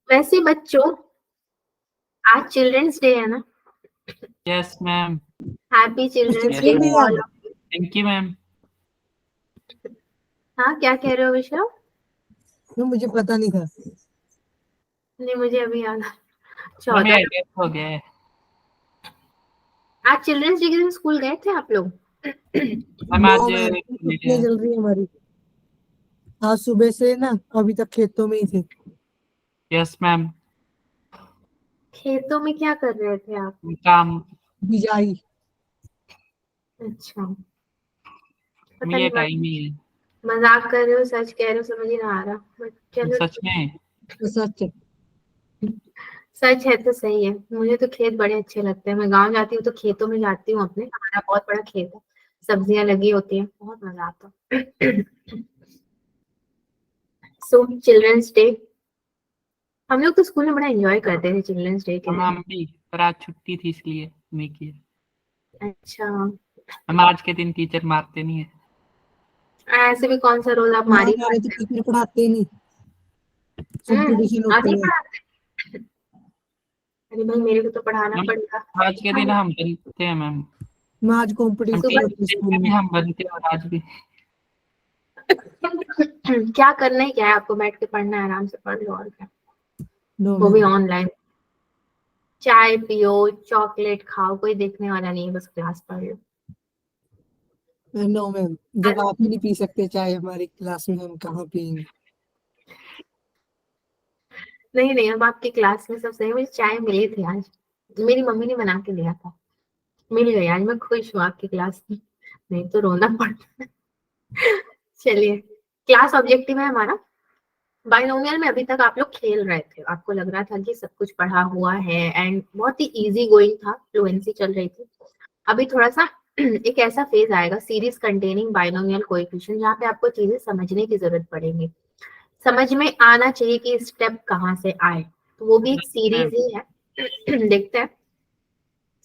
वैसे बच्चों आज चिल्ड्रंस डे है ना? Yes ma'am. Happy children's Yes, day ma'am. To all of you. Thank you ma'am. हाँ, क्या कह रहे हो विशाल? मुझे पता नहीं था। नहीं, मुझे अभी याद आ। मम्मी 14 आइडिया हो गया है। आज चिल्ड्रंस डे के दिन स्कूल गए थे आप लोग? मैम आज छुट्टियां चल रही है हमारी। आज सुबह से ना अभी तक खेतों में ही थे। Yes ma'am. खेतों में क्या कर रहे थे आप? काम। बिजाई। अच्छा, पता ये नहीं टाइम ही है। मजाक कर रहे हो सच कह रहे हो समझ ही ना आ रहा, बट चलो सच में। सच है। सच है तो सही है। मुझे तो खेत बड़े अच्छे लगते हैं। मैं गांव जाती हूँ तो खेतों में जाती हूँ अपने। हमारा बहुत बड़ा खेत है, सब्जियां लगी होती हैं, बहुत मजा आता है। सो चिल्ड्रंस डे हम लोग तो स्कूल में बड़ा एंजॉय करते थे चिल्ड्रंस डे के दिन। हम भी, पर आज छुट्टी थी इसलिए नहीं किया। अच्छा, हम आज के दिन टीचर मारते नहीं है। ऐसे भी कौन सा रोल आप मारी हमारे तो टीचर पढ़ाते ही नहीं, कंपटीशन आगे होते हैं। पढ़ाते। अरे भाई मेरे को तो पढ़ाना पड़ेगा। आज के दिन हम बनते हैं मैम। आज कंपटीशन होते स्कूल में। हम बनते हैं और आज भी। क्या करना है, क्या है आपको? बैठ के पढ़ना है, आराम से पढ़ लो और क्या, नो वो भी मैम। ऑनलाइन। चाय पियो, चॉकलेट खाओ, कोई देखने वाला नहीं है, बस क्लास पढ़ लो। नो मैम, जब आप ही नहीं पी सकते चाय हमारी क्लास में, हम कहाँ पियेंगे। नहीं नहीं, अब आपकी क्लास में सब सही। मुझे चाय मिली थी आज, मेरी मम्मी ने बना के दिया था, मिल गई आज। मैं खुश हूँ आपकी क्लास में, नहीं तो रोना पड़ता। चलिए, क्लास ऑब्जेक्टिव है हमारा बाइनोमियल में। अभी तक आप लोग खेल रहे थे, आपको लग रहा था कि सब कुछ पढ़ा हुआ है एंड बहुत ही इजी गोइंग था, फ्लुएंसी चल रही थी। अभी थोड़ा सा एक ऐसा फेज आएगा, सीरीज कंटेनिंग बाइनोमियल कोएफिशिएंट, जहाँ पे आपको चीजें समझने की जरूरत पड़ेगी, समझ में आना चाहिए कि स्टेप कहाँ से आए, तो वो भी एक सीरीज ही है। देखते हैं।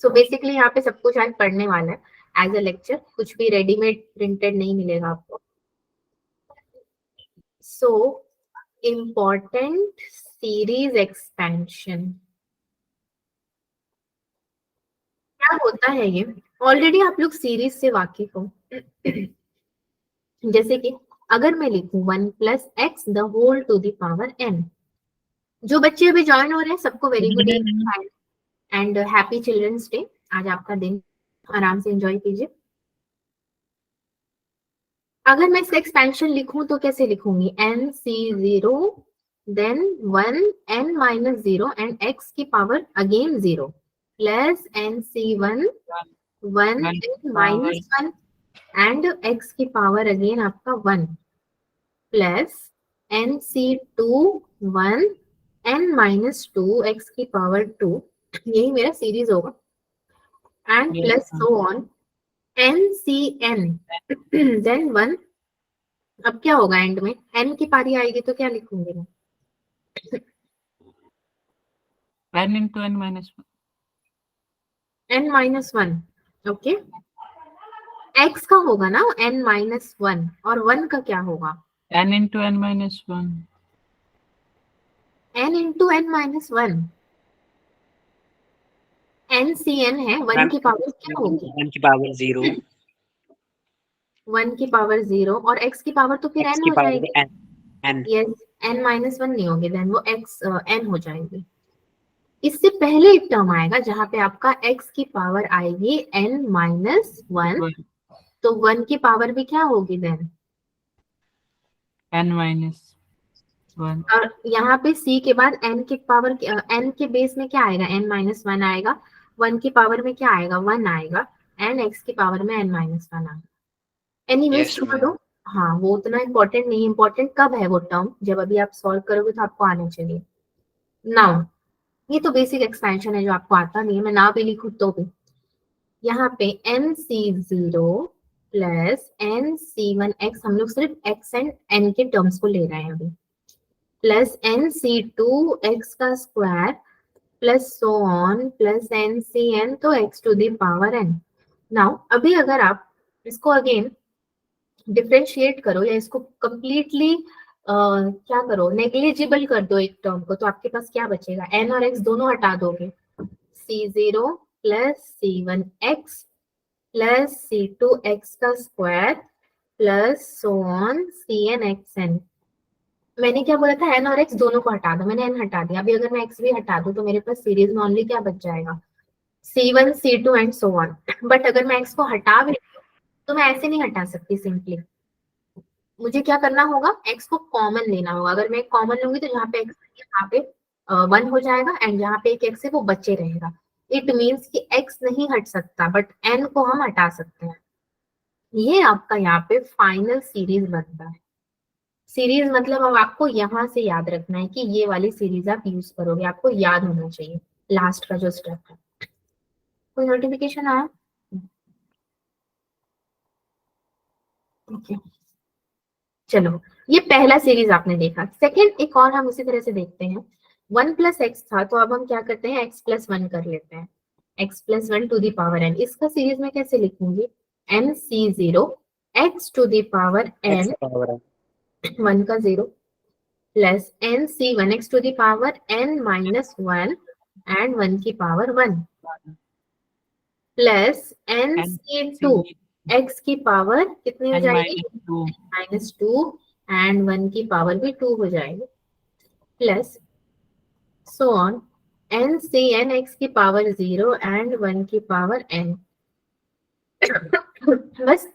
सो बेसिकली यहाँ पे सब कुछ आज पढ़ने वाला है एज अ लेक्चर, कुछ भी रेडीमेड प्रिंटेड नहीं मिलेगा आपको। सो इम्पोर्टेंट सीरीज एक्सपेंशन क्या होता है ये? ऑलरेडी आप लोग सीरीज से वाकिफ हो। जैसे कि अगर मैं लिखूं 1 + x the whole to the power n। जो बच्चे अभी ज्वाइन हो रहे हैं सबको very good evening and happy children's day. आज आपका दिन आराम से एंजॉय कीजिए। अगर मैं इसका एक्सपेंशन लिखूं तो कैसे लिखूंगी? nc0 then 1 n-0 and x की power again 0 plus nc1 1 n-1 and x की पावर अगेन आपका 1 प्लस nc2 1 n-2 x की पावर 2। यही मेरा सीरीज होगा and plus so on ncn then 1। अब क्या होगा एंड में? n की पारी आएगी तो क्या लिखूंगी मैं? n × n-1। n-1। Okay, x का होगा ना n-1 और 1 का क्या होगा? n × n-1। n into n-1 ncn है, 1 की पावर क्या होगी? 1 की पावर 0, 1 की पावर 0 और x की पावर तो फिर x n की हो पावर जाएगी। n। यस, n-1 नहीं होगी, देन वो x n हो जाएगी। इससे पहले एक टर्म आएगा जहां पे आपका x की पावर आएगी n-1, तो 1 की पावर भी क्या होगी देन? n-1। और यहाँ पे c के बाद n की पावर n के बेस में क्या आएगा? n-1 आएगा, 1 की पावर में क्या आएगा? 1 आएगा एंड x की पावर में n-1 आएगा। एनीवेज Yes, छोड़ दो। हाँ, वो उतना इम्पोर्टेंट नहीं। इम्पोर्टेंट कब है वो टर्म? जब अभी आप सॉल्व करोगे तो आपको आना चाहिए। नाउ ये तो बेसिक एक्सपेंशन है जो आपको आता नहीं है, मैं ना भी लिखूं तो भी। यहाँ पे nc0 प्लस nc1x, हम लोग सिर्फ x एंड n के टर्म्स को ले रहे हैं अभी, प्लस nc2x का square plus so on plus ncn, तो x to the power n। Now अभी अगर आप इसको अगेन डिफरेंशिएट करो या इसको कंप्लीटली क्या करो, नेग्लिजिबल कर दो एक टर्म को, तो आपके पास क्या बचेगा, n और x दोनों हटा दोगे, c0 plus c1x plus c2x का square plus so on cnxn। मैंने क्या बोला था, n और x दोनों को हटा दो, मैंने n हटा दिया। अभी अगर मैं x भी हटा दूं तो मेरे पास सीरीज में ओनली क्या बच जाएगा, c1 c2 and so on. But अगर मैं x को हटा भी तो मैं ऐसे नहीं हटा सकती सिंपली, मुझे क्या करना होगा, x को कॉमन लेना होगा। अगर मैं कॉमन लूंगी तो जहाँ पे x है यहाँ पे 1 हो जाएगा, एंड जहाँ पे एक x है वो बचे रहेगा। इट मीन्स कि x नहीं हट सकता, बट n को हम हटा सकते हैं। ये आपका यहाँ पे फाइनल सीरीज बनता है। सीरीज मतलब अब आपको यहाँ से याद रखना है कि ये वाली सीरीज आप यूज करोगे, आपको याद होना चाहिए लास्ट का जो स्टेप है। कोई नोटिफिकेशन आया? ओके, चलो ये पहला सीरीज आपने देखा। सेकंड एक और हम उसी तरह से देखते हैं। 1 प्लस एक्स था, तो अब हम क्या करते हैं, x प्लस 1 कर लेते हैं, x plus 1 to the power n। इसका सीरीज में कैसे लिखूंगी, n c0 x to the power n 1 का 0 plus n c1 x to the power n minus 1 and 1 की power 1 plus n c2 x की पावर कितनी हो जाएगी, -2 एंड 1 की पावर भी 2 हो जाएगी, प्लस सो ऑन n से n x की पावर 0 एंड 1 की पावर n। बस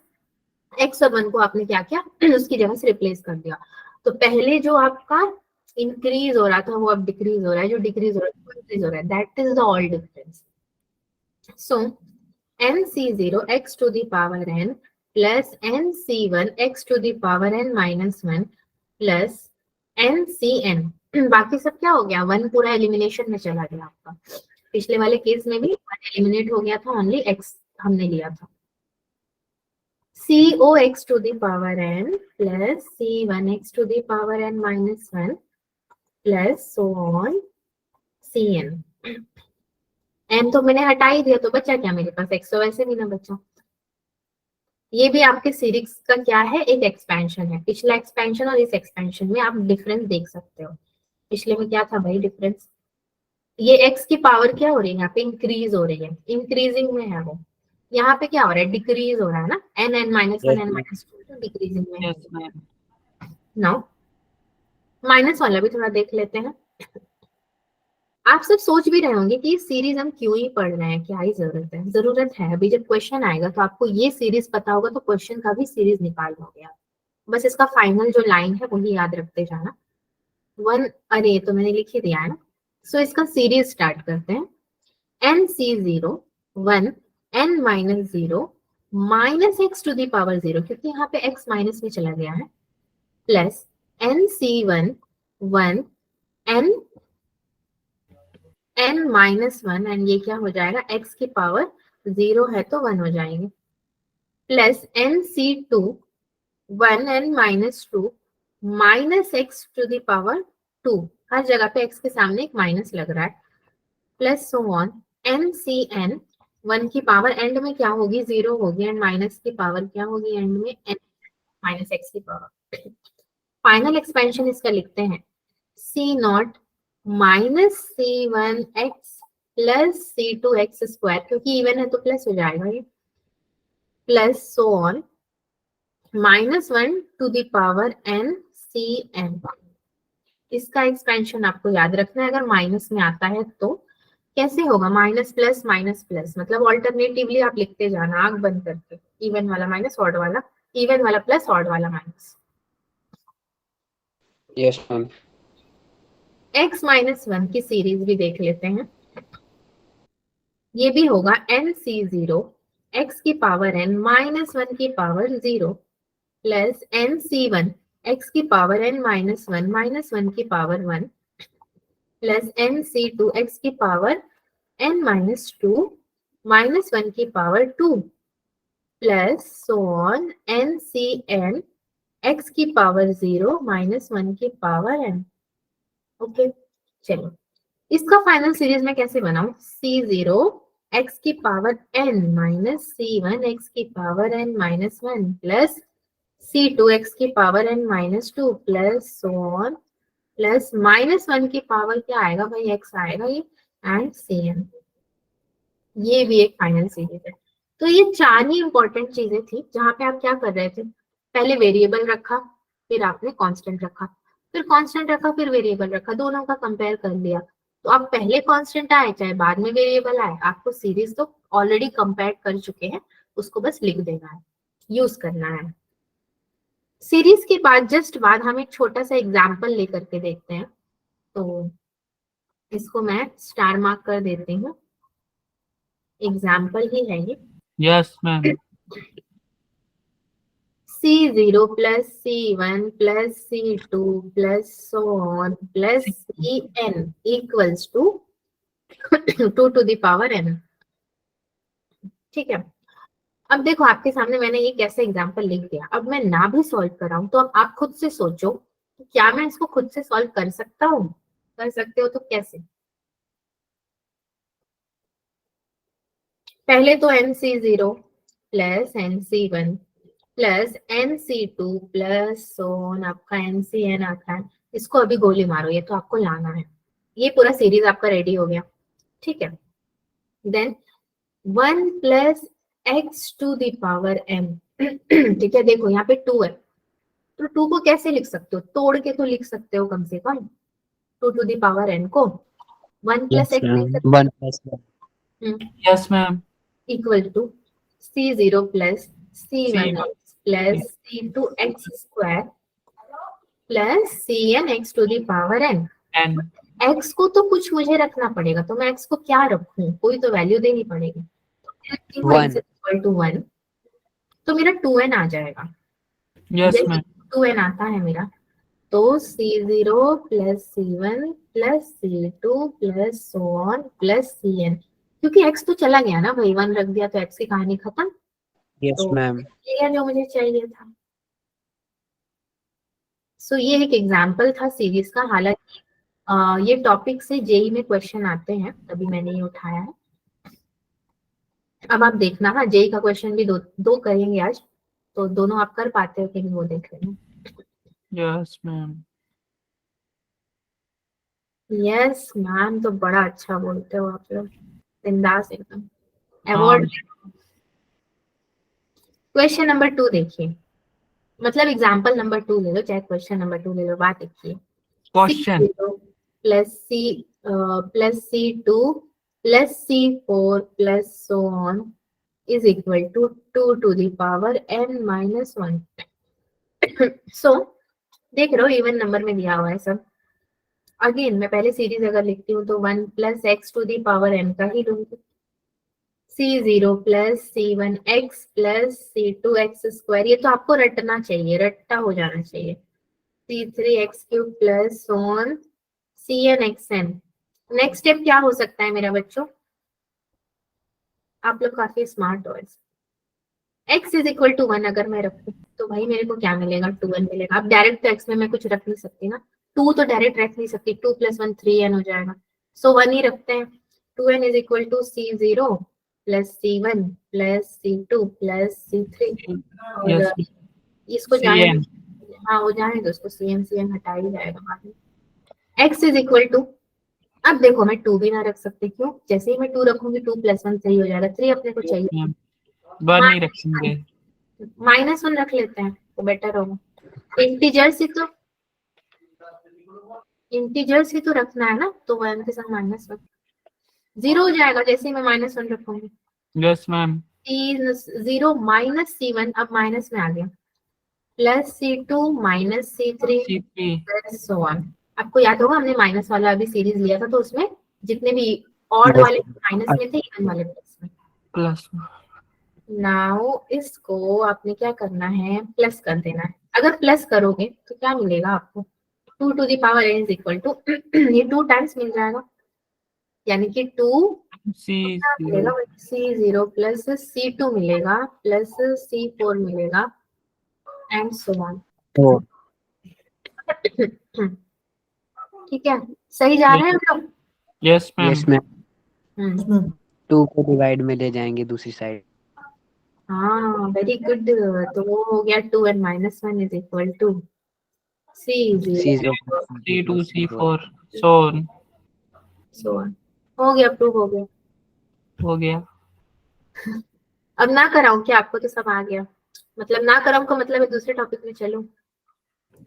x और 1 को आपने क्या किया, उसकी जगह से रिप्लेस कर दिया। तो पहले जो आपका इंक्रीज हो रहा था वो अब डिक्रीज हो रहा है, जो डिक्रीज हो रहा है वो इंक्रीज हो रहा है, that is the all difference. So n c0 x to the power n plus n c1 x to the power n minus 1 plus n cn। बाकी सब क्या हो गया, 1 पूरा एलिमिनेशन में चला गया आपका। पिछले वाले केस में भी 1 एलिमिनेट हो गया था, ओनली x हमने लिया था। co x to the power n plus c1 x to the power n minus 1 plus so on cn। n तो मैंने हटा ही दिया, तो बचा क्या मेरे पास, x तो वैसे भी ना बचा। ये भी आपके सीरीज का क्या है, एक एक्सपेंशन है। पिछला एक्सपेंशन और इस एक्सपेंशन में आप डिफरेंस देख सकते हो। पिछले में क्या था भाई डिफरेंस, ये x की पावर क्या हो रही है, यहाँ पे इंक्रीज हो रही है, इंक्रीजिंग में है वो। यहाँ पे क्या हो रहा है, डिक्रीज हो रहा है ना, n माइनस 1 n माइनस 2 तो डिक्रीजिंग में है। नाउ माइनस वाला भी थोड़ा देख लेते हैं। आप सब सोच भी रहे होंगे कि ये सीरीज हम क्यों ही पढ़ रहे हैं, क्या ही जरूरत है। जरूरत है, अभी जब क्वेश्चन आएगा तो आपको ये सीरीज पता होगा तो क्वेश्चन का भी सीरीज निकाल लोगे आप। बस इसका फाइनल जो लाइन है वही याद रखते जाना। 1, अरे तो मैंने लिख ही दिया है ना। सो इसका सीरीज स्टार्ट करते हैं। n c0 1 n minus 0 minus x to the power 0, क्योंकि यहाँ पे x माइनस में चला गया है, plus n c1 1 n n minus 1 and ये क्या हो जाएगा, x की पावर 0 है तो 1 हो जाएंगे, plus n c2 1 n minus 2 minus x to the power 2, हर जगह पे x के सामने एक माइनस लग रहा है, plus so on n c n 1 की पावर एंड में क्या होगी, 0 होगी, एंड माइनस की पावर क्या होगी एंड में, n माइनस एक्स की पावर। फाइनल एक्सपेंशन इसका लिखते हैं, c not minus c1 x plus c2 x square, क्योंकि इवन है तो प्लस हो जाएगा ये, plus so on -1 to the power n cn। इसका एक्सपेंशन आपको याद रखना है, अगर माइनस में आता है तो कैसे होगा, माइनस प्लस मतलब ऑल्टरनेटिवली आप लिखते जाना आंख बंद करके, इवन वाला माइनस ऑड वाला, इवन वाला प्लस ऑड वाला minus. Yes ma'am. x minus 1 की सीरीज भी देख लेते हैं। ये भी होगा n c0 x की पावर n माइनस 1 की power 0 plus n c1 x की पावर n माइनस 1 माइनस 1 की power 1 plus n c2 x की पावर n माइनस 2 माइनस 1 की power 2 plus so on n cn x की power 0 minus 1 की power n। Okay चलो इसका final series में कैसे बनाऊं, c0 x की power n minus c1 x की power n minus 1 plus C2x की power n -2 plus so on plus -1 की पावर क्या आएगा भाई, x आएगा ये, एंड Cn। ये भी एक फाइनल सीरीज है। तो ये 4 ही इंपॉर्टेंट चीजें थी जहां पे आप क्या कर रहे थे, पहले वेरिएबल रखा, फिर आपने कांस्टेंट रखा, फिर कांस्टेंट रखा, फिर वेरिएबल रखा, दोनों का कंपेयर कर लिया। तो अब पहले कांस्टेंट आए चाहे बाद में वेरिएबल आए, आपको सीरीज तो ऑलरेडी कंपेयर कर चुके हैं, उसको बस लिख देना है, यूज करना है। सीरीज के बाद जस्ट बाद हम एक छोटा सा एग्जाम्पल लेकर के देखते हैं। तो इसको मैं स्टार मार्क कर देती हूँ, एग्जाम्पल ही है ये। Yes ma'am. C0 plus C1 plus C2 plus so on plus Cn equals to 2 to the power n। ठीक है, अब देखो आपके सामने मैंने ये कैसे एग्जांपल लिख दिया। अब मैं ना भी सॉल्व कर रहा हूं तो अब आप खुद से सोचो, क्या मैं इसको खुद से सॉल्व कर सकता हूँ? कर सकते हो तो कैसे? पहले तो NC0 plus NC1 plus NC2 plus so on आपका NCn आता है, इसको अभी गोली मारो, ये तो आपको लाना है। ये पूरा सीरीज आपका रेडी हो गया, ठीक है। Then 1 plus x to the power m ठीक है, देखो यहाँ पे 2 है, तो 2 को कैसे लिख सकते हो? तोड़ के तो लिख सकते हो कम से कम 2 टू द पावर n को। 1 प्लस Yes, एक्स ma'am. लिख सकते 1 plus 1. Yes ma'am. Equal to C0 plus C1 C1 plus C2 x square plus Cn x to the power n। n x को तो कुछ मुझे रखना पड़ेगा, तो मैं x को क्या रखूं? कोई तो वैल्यू देनी पड़ेगी। One. इक्वल टू 1, तो मेरा 2n आ जाएगा। Yes ma'am. 2n आता है मेरा, तो C0 plus C1 plus C2 plus so on plus Cn, क्योंकि x तो चला गया ना भाई, 1 रख दिया तो x की कहानी खत्म। Yes, तो ma'am. ये जो मुझे चाहिए था। सो ये एक एग्जाम्पल था सीरीज का, हालांकि ये टॉपिक से जेई में क्वेश्चन आते हैं, तभी मैंने ये उठाया है। अब आप देखना, हाँ जेई का क्वेश्चन भी दो करेंगे आज, तो दोनों आप कर पाते हो कि नहीं वो देख लेना। Yes ma'am. यस मैम तो बड़ा अच्छा बोलते हो आप लोग, बिंदास एकदम, अवार्ड। क्वेश्चन नंबर 2 देखिए, मतलब एग्जाम्पल नंबर 2 ले लो, चाहे क्वेश्चन नंबर 2 ले लो, बात देखिए। Question plus C2 plus C4 plus so on is equal to 2 to the power n minus 1। So देख रहे हो इवन नंबर में दिया हुआ है सब। अगेन मैं पहले सीरीज अगर लिखती हूँ तो 1 plus x to the power n का ही लूंगी। C0 plus C1 x plus C2 x square, ये तो आपको रटना चाहिए, रट्टा हो जाना चाहिए। C3 x cube plus so on Cn xn। Next step क्या हो सकता है मेरा बच्चों? आप लोग काफी स्मार्ट हो। x इज इक्वल टू 1 अगर मैं रखूं तो भाई मेरे को क्या मिलेगा? 2n मिलेगा। अब डायरेक्ट तो x में मैं कुछ रख नहीं सकती ना, 2 तो डायरेक्ट रख नहीं सकती, 2 प्लस 1 3n हो जाएगा, सो 1 ही रखते हैं। 2n is equal to C0 plus C1 plus C2 plus C3, और यस इसको जाने, Cn हाँ वो जाने दो, उसको Cn हटा ही जाएगा बाद में। x इज इक्वल टू, अब देखो मैं 2 भी ना रख सकती, क्यों? जैसे ही मैं 2 रखूंगी 2 प्लस 1 3 हो जाएगा, 3 अपने को चाहिए, मैम 1 नहीं रखेंगे। -1 रख लेते हैं तो बेटर होगा। इंटीजर्स ही तो रखना है ना, तो 1 के साथ -1 0 हो जाएगा जैसे ही मैं -1 रखूंगी। Yes ma'am. 0 माइनस C1 अब माइनस में आ गया, plus C2 minus C3 C3 plus so on. आपको याद होगा हमने माइनस वाला अभी सीरीज लिया था, तो उसमें जितने भी ऑड Yes. वाले माइनस में थे, इवन वाले प्लस में। प्लस नाउ इसको आपने क्या करना है? प्लस कर देना है। अगर प्लस करोगे तो क्या मिलेगा आपको? 2 to the power n is equal to ये 2 टाइम्स मिल जाएगा, यानी कि 2 मिलेगा, C0 प्लस C2 मिलेगा प्लस C4 मिलेगा एंड सो ऑन। Oh. ठीक है, सही जा रहे हैं हम लोग? Yes ma'am. Yes, ma'am. हम्म, 2 को डिवाइड में ले जाएंगे दूसरी साइड. हाँ वेरी गुड। तो वो हो गया 2 and -1 is equal to C0 C0 C2 C4 so on so on। हो गया, प्रूव हो गया। हो गया। अब ना कराऊं क्या? आपको तो सब आ गया। मतलब ना कराऊं का मतलब है दूसरे टॉपिक में चलूं?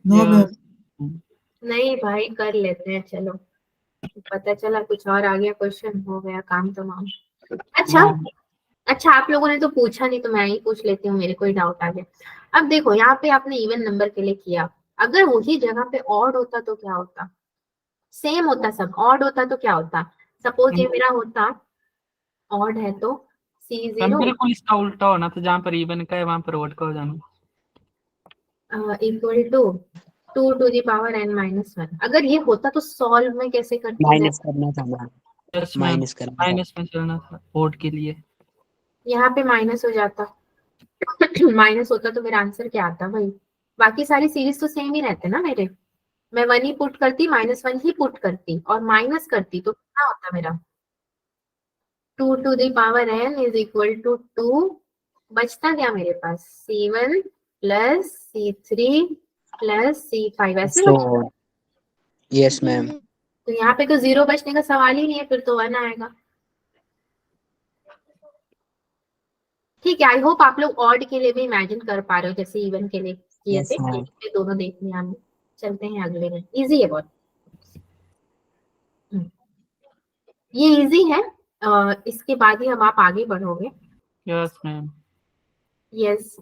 No ma'am. नहीं भाई, कर लेते हैं चलो। पता चला कुछ और आ गया क्वेश्चन, हो गया काम तमाम। अच्छा अच्छा, आप लोगों ने तो पूछा नहीं तो मैं ही पूछ लेती हूँ, मेरे कोई डाउट आ गया। अब देखो यहाँ पे आपने इवन नंबर के लिए किया, अगर वही जगह पे ऑड होता तो क्या होता? सेम होता, सब ऑड होता तो क्या होता? सपोज ये मेरा होता ऑड है तो मैम C0 बिल्कुल इसका उल्टा होना था, जहाँ पर इवन का है वहाँ पर ओड का हो जाना। Equal to 2 to the power n minus 1। अगर ये होता तो सॉल्व में कैसे करते हैं? माइनस करना था मैम, यस मैम, माइनस करना था। माइनस में चलना था ओड के लिए। यहाँ पे माइनस हो जाता। माइनस होता तो मेरा आंसर क्या आता भाई? बाकी सारी सीरीज तो सेम ही रहते ना मेरे। मैं 1 ही पुट करती, -1 ही पुट करती और माइनस करती तो क्या होता मेरा? 2 to the power n is equal to 2। बचता क्या मेरे पास? C1 plus C3 plus C5 ऐसे So बचता। Yes ma'am. तो यहाँ पे तो 0 बचने का सवाल ही नहीं है, फिर तो 1 आएगा। ठीक है, आई होप आप लोग ऑड के लिए भी इमेजिन कर पा रहे हो जैसे इवन के लिए किए थे। Yes ma'am. ये दोनों देख लिया हमने। चलते हैं अगले में, इजी है बहुत। ये इजी है। इसके बाद ही हम आप आगे बढ़ोगे। Yes ma'am. यस।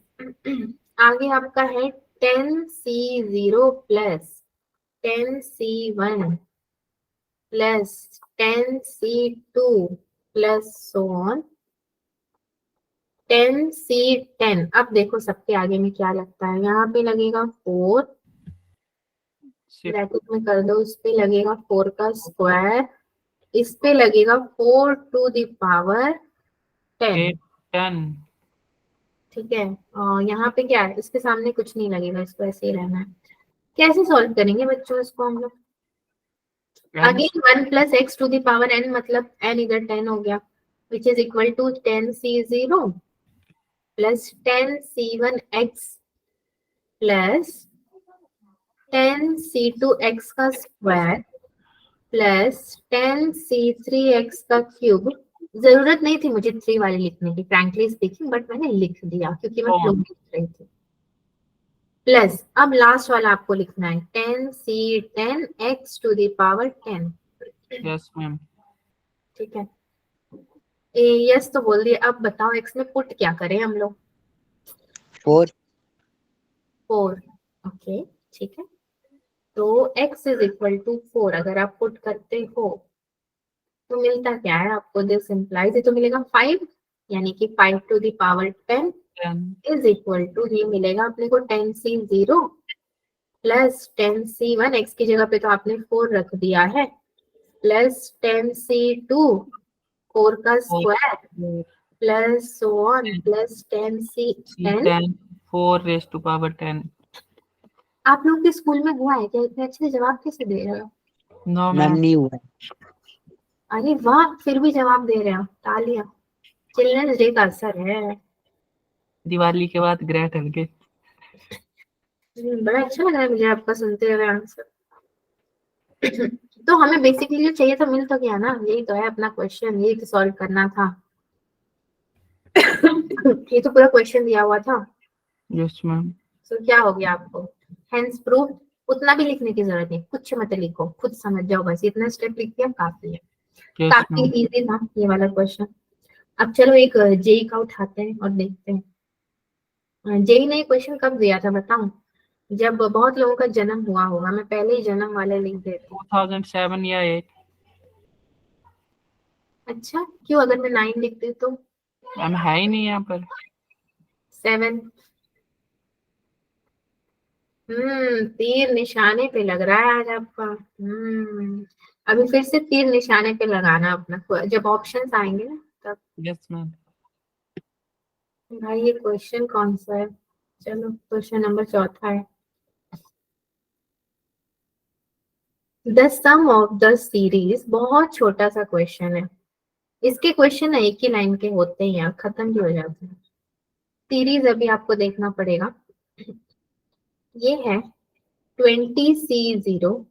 आगे आपका है 10C0 plus 10C1 plus 10C2 plus so on 10C10। अब देखो सबके आगे में क्या लगता है, यहाँ पे लगेगा 4, ब्रैकेट में कर दो, इस पे लगेगा 4 का स्क्वायर, इस पे लगेगा 4 to the power 10। 10 ठीक है, और यहाँ पे क्या है, इसके सामने कुछ नहीं लगेगा, इसको ऐसे ही रहना है। कैसे सॉल्व करेंगे बच्चों इसको हम लोग? Again 1 plus x to the power n, मतलब n इधर 10 हो गया, which is equal to 10C0 plus 10C1x plus 10C2x का स्क्वायर प्लस 10C3x का क्यूब। जरूरत नहीं थी मुझे 3 वाली लिखने की फ्रैंकली स्पीकिंग, बट मैंने लिख दिया क्योंकि मैं फ्लो में लिख रही थी। प्लस अब लास्ट वाला आपको लिखना है 10C10x to the power 10। Yes ma'am. ठीक है, यस तो बोल दिए। अब बताओ x में पुट क्या करें हम लोग? 4 ओके ठीक है, तो x इज इक्वल टू 4 अगर आप पुट करते हो तो मिलता क्या है आपको? दिस इम्प्लाइज, ये तो मिलेगा 5, यानी कि 5 to the power 10 is equal to, ये मिलेगा अपने को 10C0 प्लस 10C1, x की जगह पे तो आपने 4 रख दिया है, प्लस 10C2 4 का square plus so on plus 10C10। 10 4 raised to power 10। आप लोग के स्कूल में हुआ है क्या? इतने अच्छे से जवाब कैसे दे रहे हो? No ma'am ma'am. नहीं हुआ। अरे वाह, फिर भी जवाब दे रहे हो, तालियां। चिल्ड्रंस डे का असर है। दिवाली के बाद ग्रेट हल्के। बड़ा अच्छा लग रहा है मुझे आपका सुनते हुए आंसर। तो हमें बेसिकली जो चाहिए था मिल तो गया ना, यही तो है अपना क्वेश्चन, यही तो सॉल्व करना था। ये तो पूरा क्वेश्चन दिया हुआ था। Yes ma'am. तो क्या हो गया आपको? Hence prove. उतना भी लिखने की जरूरत नहीं, कुछ मत लिखो, खुद समझ जाओ, बस इतना स्टेप लिख दिया काफी है। यस काफी मैम। इजी था ये वाला क्वेश्चन। अब चलो एक जेई का उठाते हैं और देखते हैं। जेई ने क्वेश्चन कब दिया था बताऊं? जब बहुत लोगों का जन्म हुआ होगा, मैं पहले ही जन्म वाले लिख देती हूँ। 2007 या 8। अच्छा क्यों, अगर मैं 9 लिखती तो? मैम है ही नहीं यहाँ पर। 7। तीर निशाने पे लग रहा है आज आपका। अभी फिर से तीर निशाने पे लगाना अपना, जब ऑप्शंस आएंगे ना तब। Yes ma'am. भाई ये क्वेश्चन कौन सा है? चलो क्वेश्चन नंबर 4 है। The sum of the series, बहुत छोटा सा क्वेश्चन है। इसके क्वेश्चन एक ही लाइन के होते हैं, यहाँ खत्म भी हो जाते हैं। सीरीज अभी आपको देखना पड़ेगा। ये है 20C0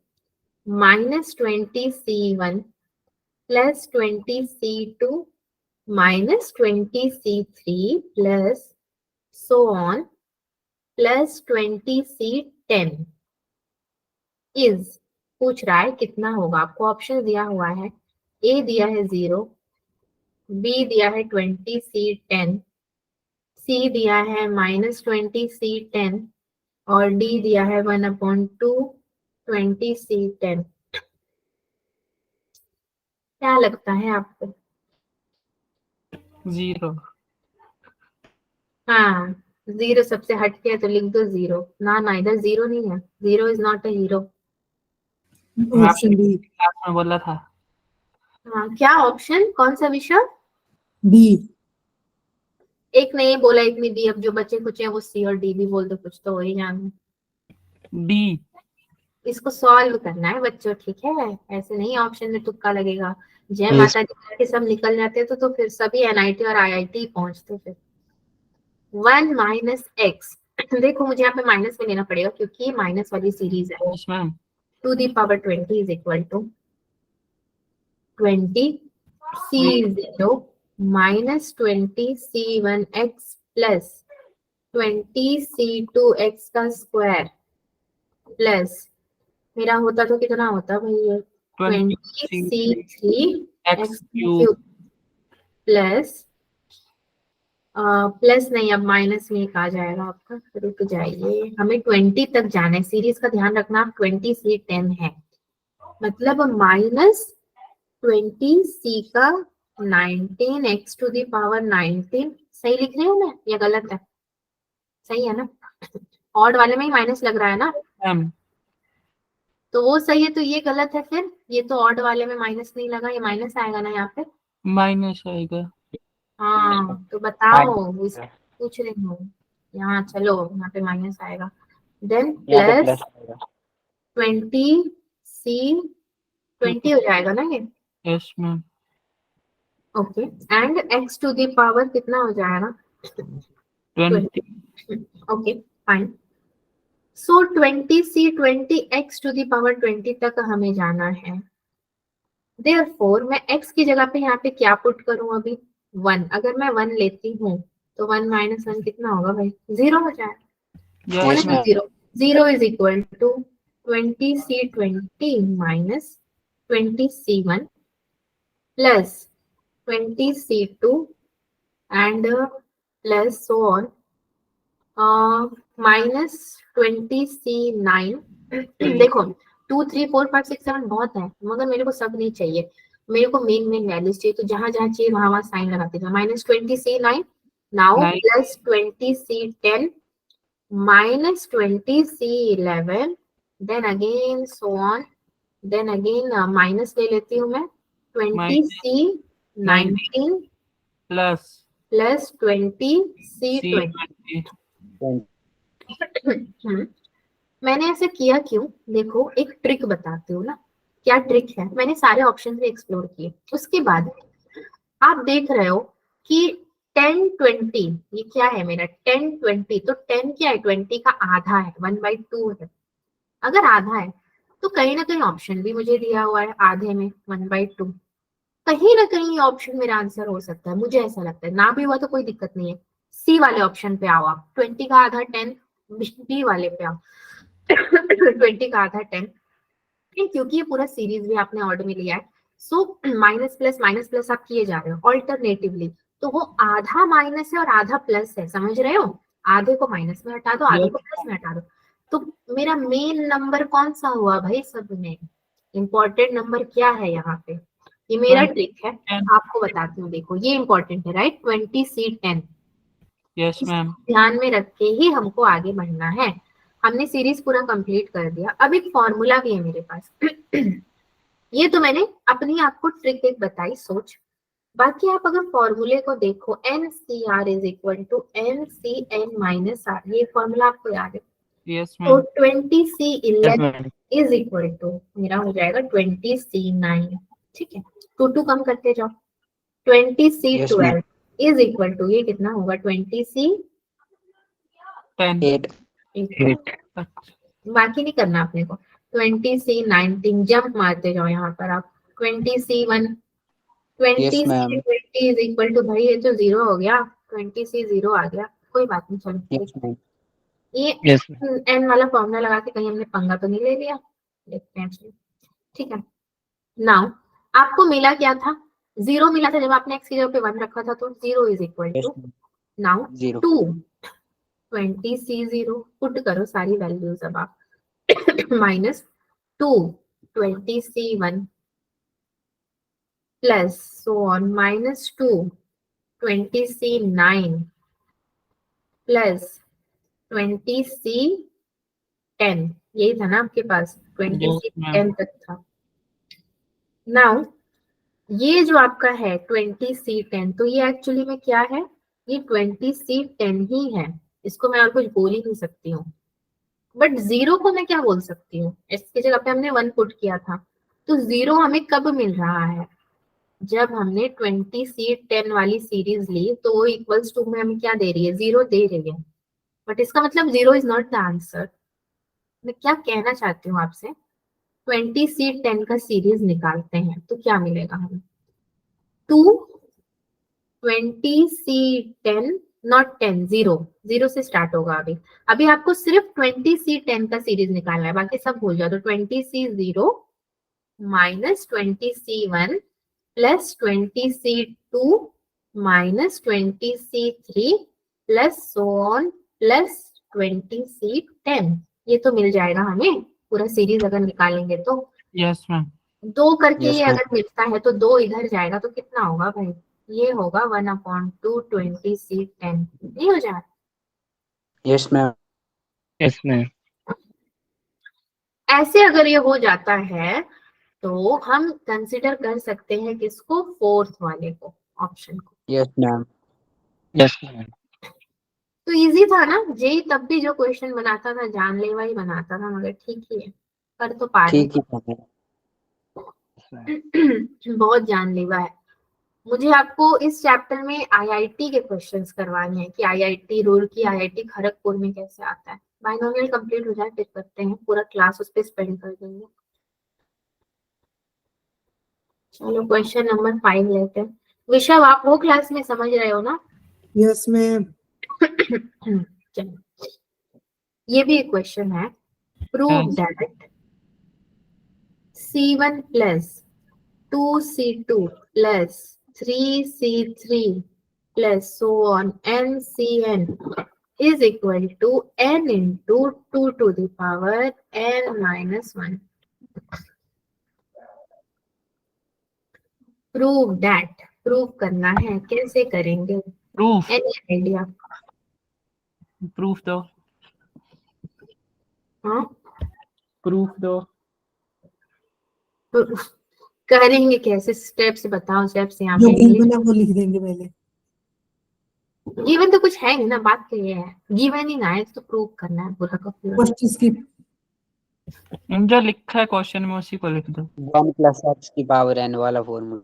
minus 20C1 plus 20C2 minus 20C3 plus so on plus 20C10 is पूछ रहा है कितना होगा। आपको ऑप्शन दिया हुआ है, ए दिया है 0, बी दिया है 20C10, सी दिया है माइनस 20C10 और डी दिया है 1/2 20C10। क्या लगता है आपको? 0। हाँ, 0 सबसे हटके है तो लिख दो 0। ना इधर 0 नहीं है, 0 is not a hero. Option B. Class में बोला था। हाँ, क्या ऑप्शन, कौन सा विषय? बी। एक ने ए बोला, एक ने बी, अब जो बचे कुछ है वो सी और डी भी बोल दो, कुछ तो हो ही जाना। डी। इसको सॉल्व करना है बच्चों, ठीक है? ऐसे नहीं ऑप्शन में तुक्का लगेगा। जय Yes. माता दी के सब निकल जाते तो फिर सभी एनआईटी और आईआईटी पहुंचते फिर। 1 माइनस एक्स, देखो मुझे यहाँ पे माइनस में लेना पड़ेगा क्योंकि ये माइनस वाली सीरीज है। Yes ma'am. To the power 20 is equal to 20C0 minus 20C1x plus 20C2x का स्क्वायर प्लस, मेरा होता तो कितना होता भाई ये, 20C3x क्यूब प्लस प्लस नहीं, अब माइनस में एक आ जाएगा आपका, रुक जाइए, हमें 20 तक जाना है। सीरीज का ध्यान रखना, 20C10 है, मतलब माइनस 20C का 19 x टू दी पावर 19। सही लिख रही हूँ मैं या गलत है? सही है ना? ऑड वाले में ही माइनस लग रहा है ना मैम। तो वो सही है, तो ये गलत है फिर। ये तो ऑड वाले में माइनस नहीं लगा, ये माइनस आएगा ना यहाँ पे। माइनस आएगा। हाँ तो बताओ, पूछ रही हूँ। यहाँ चलो, यहाँ पे माइनस आएगा, देन प्लस 20C20 हो जाएगा ना ये। Yes ma'am. Okay, and x to the power कितना हो जाएगा? 20। Okay fine. So 20C20 x to the power 20 तक हमें जाना है। देयरफॉर मैं x की जगह पे यहाँ पे क्या पुट करूं अभी? 1। अगर मैं 1 लेती हूँ तो 1 माइनस 1 कितना होगा भाई? 0 हो जाएगा। Yes ma'am. 0 is equal to 20C20 minus 20C1 plus 20C2 and plus so on minus 20C9। देखो 2 3 4 5 6 7 बहुत है, मगर मेरे को सब नहीं चाहिए, मेरे को मेन वैल्यूज चाहिए, तो जहां जहां चाहिए वहां वहां साइन लगाते जाओ। Minus 20C9 now plus 20C10 minus 20C11 then again so on, then again minus ले लेती हूँ मैं 20C19 प्लस प्लस 20C20। मैंने ऐसे किया क्यों? देखो एक ट्रिक बताती हूँ ना। क्या ट्रिक है? मैंने सारे ऑप्शन भी एक्सप्लोर किए, उसके बाद आप देख रहे हो कि 10 20, ये क्या है मेरा 10 20, तो 10 क्या है? 20 का आधा है, 1/2 है। अगर आधा है तो कहीं ना कहीं ऑप्शन भी मुझे दिया हुआ है आधे में 1/2, कहीं ना कहीं ऑप्शन मेरा आंसर हो सकता है, मुझे ऐसा लगता है। ना भी हुआ तो कोई दिक्कत नहीं है, सी वाले ऑप्शन पे आओ आप, 20 का आधा 10, बी वाले पे आओ 20 का आधा 10, क्योंकि ये पूरा सीरीज भी आपने ऑर्डर में लिया है। सो माइनस प्लस आप किए जा रहे हो ऑल्टरनेटिवली, तो वो आधा माइनस है और आधा प्लस है, समझ रहे हो? आधे को माइनस में हटा दो, आधे को प्लस में हटा दो, तो मेरा मेन नंबर कौन सा हुआ भाई? सब में इंपॉर्टेंट नंबर क्या है यहाँ पे? ये मेरा ट्रिक है, आपको बताती हूँ। देखो ये इंपॉर्टेंट है, राइट? 20C10। Yes ma'am. ध्यान में रख के ही हमको आगे बढ़ना है। हमने सीरीज पूरा कंप्लीट कर दिया, अब एक फॉर्मूला भी है मेरे पास ये तो मैंने अपनी आपको ट्रिक एक बताई, सोच। बाकी आप अगर फॉर्मूले को देखो, NCR is equal to NCN minus R, ये फॉर्मूला आपको याद है? यस तो ma'am. 20C11 is equal to मेरा हो जाएगा 20C9, ठीक है? 2 कम करते जाओ। 20C12 इज इक्वल टू ये कितना होगा? 20C 10 8 8। बाकी नहीं करना अपने को। 20C 19 जंप मारते जाओ यहाँ पर आप। 20C1 Yes, 20C ma'am. 20 is equal to, भाई ये तो 0 हो गया। 20C 0 आ गया, कोई बात नहीं, चलो Yes, ma'am. ये Yes, एन वाला फॉर्मूला लगा के कहीं हमने पंगा तो नहीं ले लिया। देखते हैं चलिए। ठीक है, नाउ आपको मिला क्या था? 0 मिला था जब आपने x की जगह पे 1 रखा था, तो 0 is equal Yes, to ma'am. Now 0. 2 20C0 put करो सारी वैल्यूज अब आप। Minus 2 20C1 plus so on minus 2 20C9 plus 20C10। यही था ना आपके पास? yes, 20C10 ma'am. तक था। नाउ ये जो आपका है 20C10, तो ये एक्चुअली में क्या है? ये 20C10 ही है, इसको मैं और कुछ बोल ही नहीं सकती हूँ। बट 0 को मैं क्या बोल सकती हूँ? इसकी जगह पे हमने 1 पुट किया था, तो 0 हमें कब मिल रहा है? जब हमने 20C10 वाली सीरीज ली, तो वो इक्वल्स टू में हमें क्या दे रही है? 0 दे रही है। बट इसका मतलब 0 इज नॉट द आंसर। मैं क्या कहना चाहती हूँ आपसे, 20C10 का सीरीज निकालते हैं तो क्या मिलेगा हमें? 2 20C10 नॉट 10, 0 से स्टार्ट होगा। अभी अभी आपको सिर्फ 20C10 का सीरीज निकालना है, बाकी सब भूल जाओ। तो 20C0 minus 20C1 plus 20C2 minus 20C3 plus so on plus 20C10। ये तो मिल जाएगा हमें पूरा सीरीज अगर निकालेंगे तो। Yes, ma'am. 2 करके Yes, ये ma'am. अगर मिलता है तो 2 इधर जाएगा, तो कितना होगा भाई? ये होगा 1/2 20C10। नहीं हो जाए? Yes, ma'am. Yes, ma'am. ऐसे अगर ये हो जाता है तो हम कंसिडर कर सकते हैं किसको? फोर्थ वाले को, ऑप्शन को। Yes, ma'am. Yes, ma'am. तो इजी था ना जेई? तब भी जो क्वेश्चन बनाता था जानलेवा ही बनाता था, मगर ठीक ही है, कर तो पा रहे ठीक ही था ma'am. हैं। बहुत जानलेवा है। मुझे आपको इस चैप्टर में आईआईटी के क्वेश्चंस करवाने हैं कि आईआईटी रुड़की, आईआईटी खड़गपुर में कैसे आता है। बाइनोमियल कंप्लीट हो जाए फिर करते हैं, पूरा क्लास उस पर स्पेंड कर देंगे। चलो क्वेश्चन नंबर 5 लेते हैं। विषव आप वो क्लास में समझ रहे हो ना? Yes ma'am. चलो ये भी एक क्वेश्चन है। Prove Yes. That C1 plus 2C2 plus 3C3 plus so on NCN is equal to n into 2 to the power n minus 1. Prove that, prove करना है, कैसे करेंगे? Proof. Any idea? Proof दो. हाँ, Proof दो. तो करेंगे कैसे? स्टेप्स बताओ, स्टेप्स यहाँ जो पे गिवन है वो लिख देंगे पहले। गिवन तो कुछ है नहीं ना, बात तो ये है गिवन ही ना है तो प्रूव करना है पूरा का पूरा। Question skip. जो लिखा है क्वेश्चन में उसी को लिख दो. 1 plus x की पावर n वाला फॉर्मूला।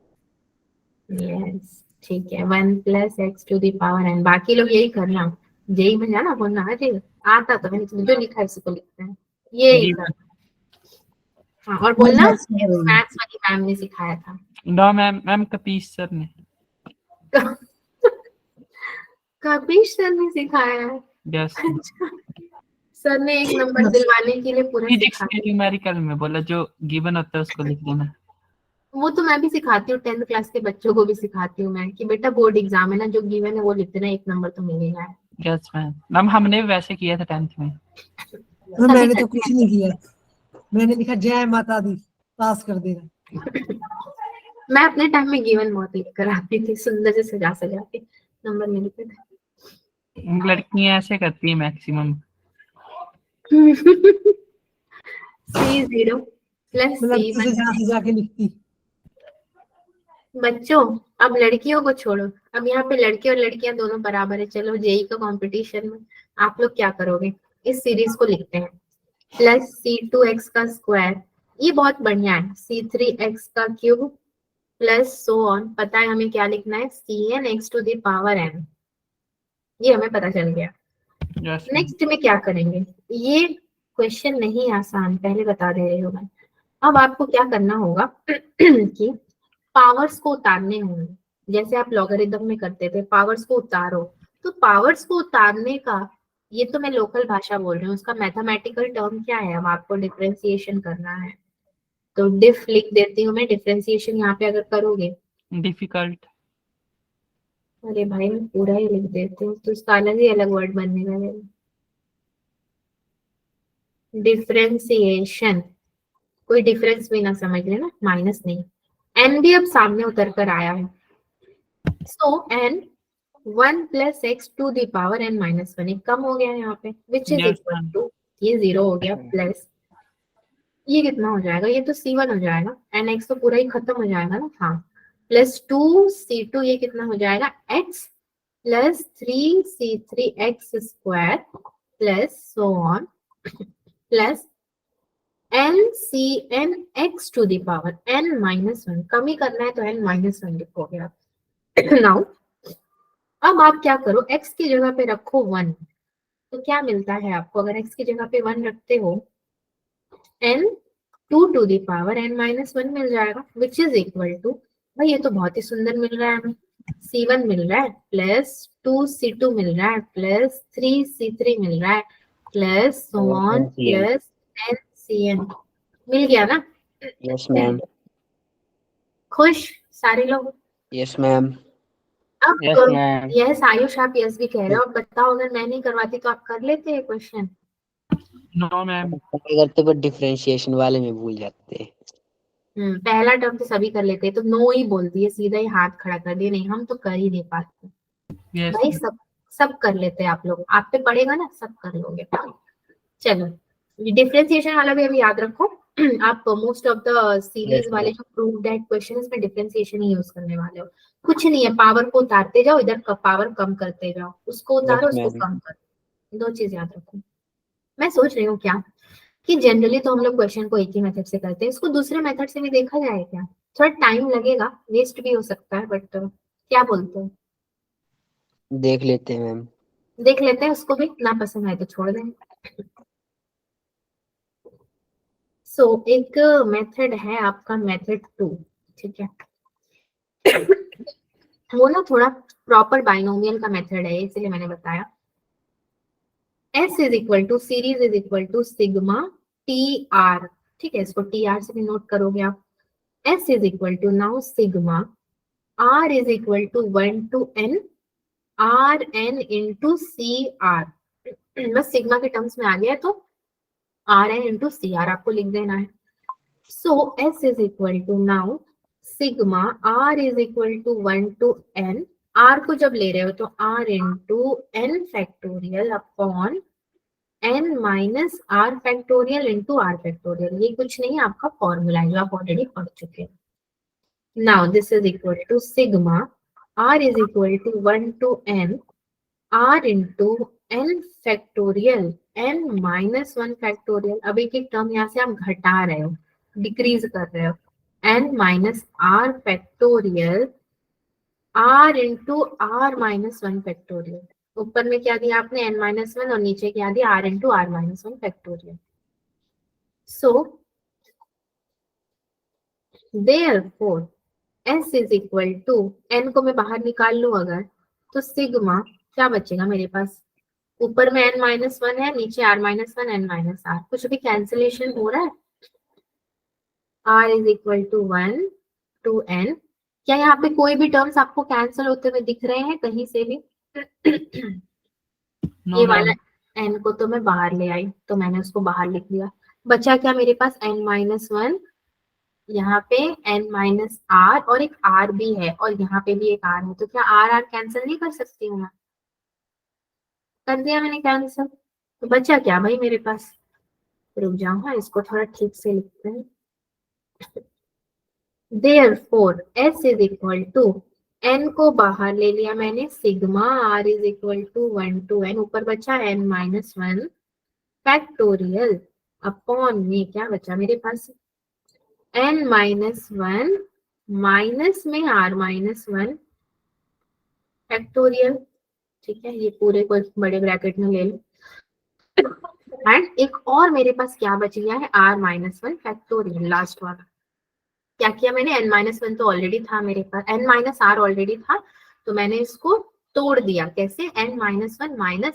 यस ठीक है, 1 plus x to the power n. बाकी लोग यही करना, जेई में जाना बोलना। अरे आता तो है, जो लिखा है उसी को लिखते हैं, यही जी, करना। हाँ, और बोलना मैथ्स में करेंगे। मैथ्स वाली मैम ने सिखाया था। ना मैम कपीश सर ने. कपिश सर ने सिखाया है? Yes. अच्छा, सर ने एक नंबर दिलवाने के लिए पूरा सिखाया। डिक्शनरी न्यूमेरिकल में बोला जो गिवन होता है उसको लिख देना. वो तो मैं भी सिखाती हूँ, 10th क्लास के बच्चों को भी सिखाती हूँ मैं कि बेटा बोर्ड एग्जाम है ना, जो गिवन है वो लिख देना, 1 नंबर तो मिलेगा है। Yes, मैम हमने भी वैसे किया था 10th में. मैंने तो कुछ नहीं किया, मैंने लिखा जय माता दी, पास कर देना। मैं अपने टाइम में गिवन बहुत लिख कर आती थी, सुंदर से सजा सजा के नंबर मिलते थे। लड़कियां ऐसे करती है मैक्सिमम. C0 प्लस मतलब C1। सजा के लिखती। बच्चों अब लड़कियों को छोड़ो, अब यहाँ पे लड़के और लड़कियां दोनों बराबर है। चलो जेई का कंपटीशन में आप लोग क्या करोगे? इस सीरीज को लिखते हैं, प्लस C2x का स्क्वायर, ये बहुत बढ़िया है, C3x का क्यूब प्लस सो ऑन। पता है हमें क्या लिखना है? CN x to the power n। ये हमें पता चल गया। यस नेक्स्ट में क्या करेंगे, ये क्वेश्चन नहीं आसान, पहले बता दे रही हूँ मैं। अब आपको क्या करना होगा कि पावर्स को उतारने होंगे, जैसे आप लॉगरिथम में करते थे, पावर्स को उतारो। तो पावर्स को उतारने का, ये तो मैं लोकल भाषा बोल रही हूँ, उसका मैथमेटिकल टर्म क्या है, अब आपको डिफरेंशिएशन करना है। तो डिफ लिख देती हूँ मैं, डिफरेंशिएशन यहाँ पे अगर करोगे, डिफिकल्ट। अरे भाई मैं पूरा ही लिख देती हूँ तो उसका अलग ही अलग वर्ड बनने लगेगा। डिफरेंशिएशन, कोई डिफरेंस भी ना समझ लेना, माइनस नहीं, एन भी अब सामने उतर कर आया है। So n 1 plus x to the power n minus 1, एक कम हो गया है यहाँ पे, which is yes equal ma'am. To, ये 0 हो गया, प्लस ये कितना हो जाएगा, ये तो C1 हो जाएगा, एन एक्स तो पूरा ही खत्म हो जाएगा ना, हाँ, प्लस 2C2, ये कितना हो जाएगा, x plus 3C3 x square plus so on plus n c n x to the power n minus 1, कम ही करना है तो एन माइनस 1 लिखोगे आप। नाउ अब आप क्या करो, x की जगह पे रखो 1, तो क्या मिलता है आपको, अगर x की जगह पे 1 रखते हो, n 2 to the power n minus 1 मिल जाएगा, विच इज इक्वल टू, भाई ये तो बहुत ही सुंदर मिल रहा है हमें, C1 मिल रहा है प्लस 2C2 मिल रहा है प्लस 3C3 मिल रहा है plus so on NCN. Plus NCN, मिल गया ना। Yes, ma'am. खुश सारे लोग। Yes, ma'am. अब यस मैम। यस आयुष, आप यस भी कह रहे हो, अब बताओ अगर मैं नहीं करवाती तो आप कर लेते हैं क्वेश्चन। No ma'am. करते पर डिफरेंशिएशन वाले में भूल जाते हैं। पहला टर्म तो सभी कर लेते हैं, तो नो ही बोल दिए, सीधा ही हाथ खड़ा कर दिए, नहीं हम तो कर ही नहीं पाते यस भाई, सब सब कर लेते हैं आप लोग, आप पे पड़ेगा ना, सब कर लोगे। चलो डिफरेंशिएशन वाला भी अभी याद रखो। आप most of the series Yes, वाले ma'am. जो प्रूव दैट क्वेश्चन में डिफरेंशिएशन ही यूज करने वाले हो, कुछ नहीं है, पावर को उतारते जाओ, इधर पावर कम करते जाओ, उसको उतारो Yes, उसको ma'am. कम करो, दो चीज याद रखो। मैं सोच रही हूँ क्या कि जनरली तो हम लोग क्वेश्चन को एक ही मेथड से करते हैं, इसको दूसरे मेथड से भी देखा जाए क्या, थोड़ा टाइम लगेगा, वेस्ट भी हो सकता है, बट क्या बोलते हो, देख लेते हैं मैम। देख लेते हैं, उसको भी ना पसंद आए तो छोड़ देंगे। सो एक मेथड है आपका मेथड 2, ठीक है, वो ना थोड़ा प्रॉपर बाइनोमियल का मेथड है, इसलिए मैंने बताया। S is equal to series is equal to sigma t r, ठीक है, इसको टी आर से भी नोट करोगे आप। S is equal to now sigma R is equal to 1 to n r n into c r, बस sigma के terms में आ गया तो r n into c r आपको लिख देना है। So s is equal to now sigma r is equal to 1 to n, r को जब ले रहे हो तो r into n factorial upon n minus r factorial into are factorial, ये कुछ नहीं आपका फॉर्मूला है जो आप ऑलरेडी पढ़ चुके हैं। Now this is equal to sigma r is equal to 1 to n r into n factorial n minus 1 factorial, अब एक एक टर्म यहाँ से आप घटा रहे हो, डिक्रीज कर रहे हो, n minus r factorial r into r minus 1 factorial, ऊपर में क्या दिया आपने n माइनस 1 और नीचे क्या दिया r into r minus 1 factorial. So therefore S is equal to, n को मैं बाहर निकाल लूं अगर, तो सिग्मा क्या बचेगा मेरे पास, ऊपर में n माइनस 1 है, नीचे r minus 1 n minus r, कुछ भी कैंसिलेशन हो रहा है, r is equal to 1 to n, क्या यहाँ पे कोई भी टर्म्स आपको कैंसिल होते हुए दिख रहे हैं कहीं से भी? नो ये मैम। वाला n को तो मैं बाहर ले आई, तो मैंने उसको बाहर लिख दिया, बचा क्या मेरे पास n माइनस 1, यहाँ पे n माइनस आर और एक r भी है, और यहाँ पे भी एक r है, तो क्या r कैंसिल नहीं कर सकती हूँ मैं? कर दिया मैंने कैंसिल, तो बचा क्या भाई मेरे पास, रुक जाओ, हाँ इसको थोड़ा ठीक से लिखते हैं। Therefore s is equal to, n को बाहर ले लिया मैंने, sigma r is equal to 1 to n, ऊपर बचा n माइनस 1 फैक्टोरियल अपॉन में क्या बचा मेरे पास, n माइनस 1 माइनस में r माइनस 1 फैक्टोरियल, ठीक है, ये पूरे को बड़े ब्रैकेट में ले लो। एंड एक और मेरे पास क्या बच गया है, r-1 फैक्टोरियल, लास्ट वाला। क्या किया मैंने, n-1 तो ऑलरेडी था मेरे पास, n-r ऑलरेडी था, तो मैंने इसको तोड़ दिया। कैसे, n-1 माइनस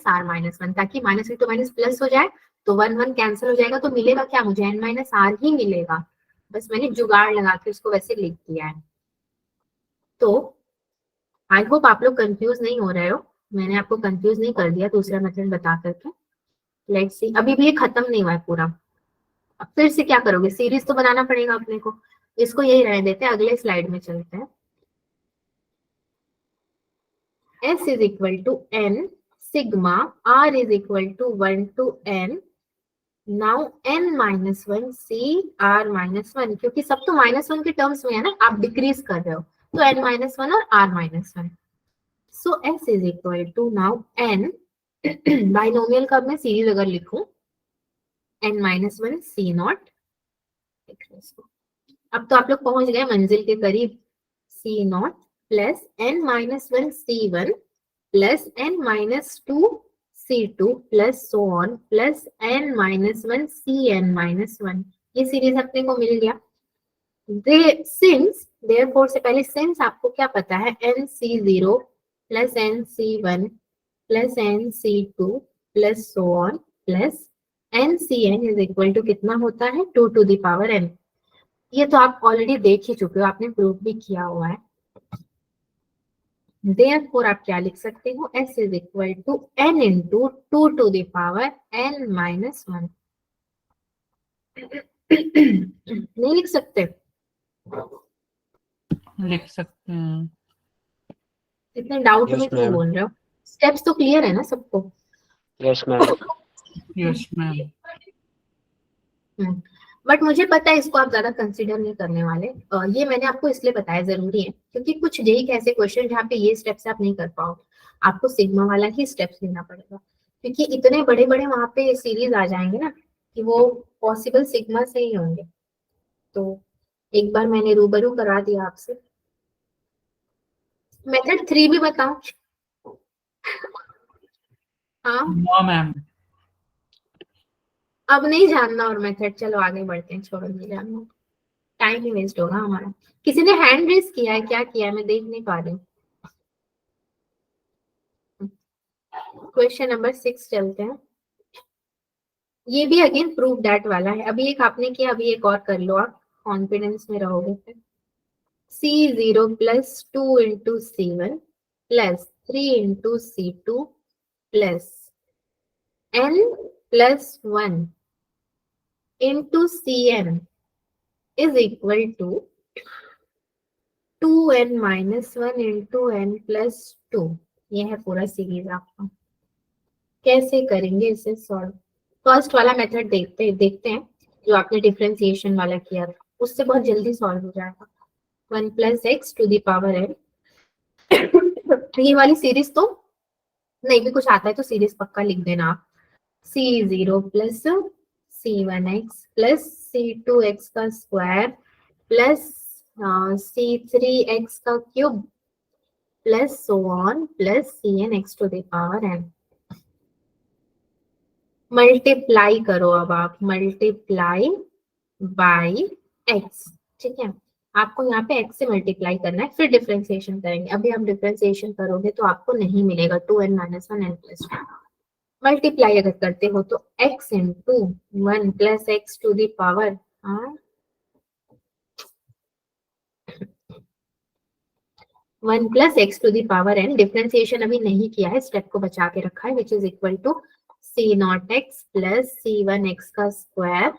r-1, ताकि माइनस तो माइनस प्लस हो जाए, तो 1 कैंसिल हो जाएगा, तो मिलेगा क्या मुझे, n-r ही मिलेगा। बस मैंने जुगाड़ लगा के उसको वैसे लिख दिया है। तो आई होप आप लोग कंफ्यूज नहीं हो रहे हो, मैंने आपको कंफ्यूज नहीं कर दिया दूसरा मेथड बता करके। लेट्स सी, अभी भी ये खत्म नहीं हुआ है पूरा। अब फिर से क्या करोगे, सीरीज तो बनाना पड़ेगा अपने को। इसको यही रहने देते हैं, अगले स्लाइड में चलते हैं। S is equal to n sigma r is equal to 1 to n, now n-1 c r-1, क्योंकि सब तो -1 के टर्म्स में है ना, आप डिक्रीज कर रहे हो, तो n-1 और r-1। So S is equal to now n binomial का मैं सीरीज अगर लिखूं, n-1 c नॉट, अब तो आप लोग पहुंच गए मंजिल के करीब, c not plus n-1 c1 plus n-2 c2 plus so on plus n-1 cn-1, ये सीरीज अपने को मिल गया। सिंस देयरफॉर से पहले सिंस आपको क्या पता है, nc0 plus nc1 plus nc2 plus so on plus ncn is equal to कितना होता है, 2 to the power n। ये तो आप ऑलरेडी देख ही चुके हो, आपने प्रूव भी किया हुआ है। Therefore आप क्या लिख सकते हो, s is equal to n into 2 to the power n-1। नहीं लिख सकते, लिख सकते हैं। इतने डाउट में Yes, क्यों ma'am. बोल रहे हो, स्टेप्स तो क्लियर है ना सबको। Yes, ma'am. Yes ma'am. But मुझे पता है इसको आप ज्यादा कंसीडर नहीं करने वाले। ये मैंने आपको इसलिए बताया जरूरी है, क्योंकि कुछ जेई के ऐसे क्वेश्चन जहाँ पे ये स्टेप्स आप नहीं कर पाओगे, आपको सिग्मा वाला ही स्टेप्स लेना पड़ेगा, क्योंकि इतने बड़े बड़े वहां पे सीरीज आ जाएंगे ना कि वो पॉसिबल सिग्मा से ही होंगे। तो एक बार मैंने रूबरू करा दिया आपसे। मेथड 3 भी बताओ। हाँ, नो मैम। अब नहीं जानना और मेथड, चलो आगे बढ़ते हैं, छोड़ो नहीं जानना, टाइम ही वेस्ट होगा हमारा। किसी ने हैंड रेज किया है, क्या किया है, मैं देख नहीं पा रही हूँ। क्वेश्चन नंबर 6 चलते हैं। ये भी अगेन प्रूफ दैट वाला है, अभी एक आपने किया, अभी एक और कर लो, आप कॉन्फिडेंस में रहोगे फिर। C0 plus 2 into C1 plus 3 into C2 plus n plus 1 into Cn is equal to 2n-1 into n plus 2। ये है पूरा सीरीज आपका। कैसे करेंगे इसे सॉल्व, फर्स्ट वाला मेथड देखते हैं जो आपने डिफरेंशिएशन वाला किया था, उससे बहुत जल्दी सॉल्व हो जाएगा। 1 plus x to the power n। ये वाली सीरीज तो नहीं भी कुछ आता है तो सीरीज पक्का लिख देना आप। C0 plus C1x plus C2x का स्क्वायर प्लस C3x का cube plus so on plus Cnx to the power n। Multiply करो, अब आप मल्टीप्लाई बाय x, ठीक है, आपको यहाँ पे x से मल्टीप्लाई करना है, फिर डिफरेंशिएशन करेंगे। अभी आप डिफरेंशिएशन करोगे तो आपको नहीं मिलेगा 2n-1 n प्लस 2। मल्टीप्लाई अगर करते हो तो x into 1 plus x to the power 1 plus x to the power n। Differentiation अभी नहीं किया है, स्टेप को बचा के रखा है, which is equal to C0x plus C1x का स्क्वायर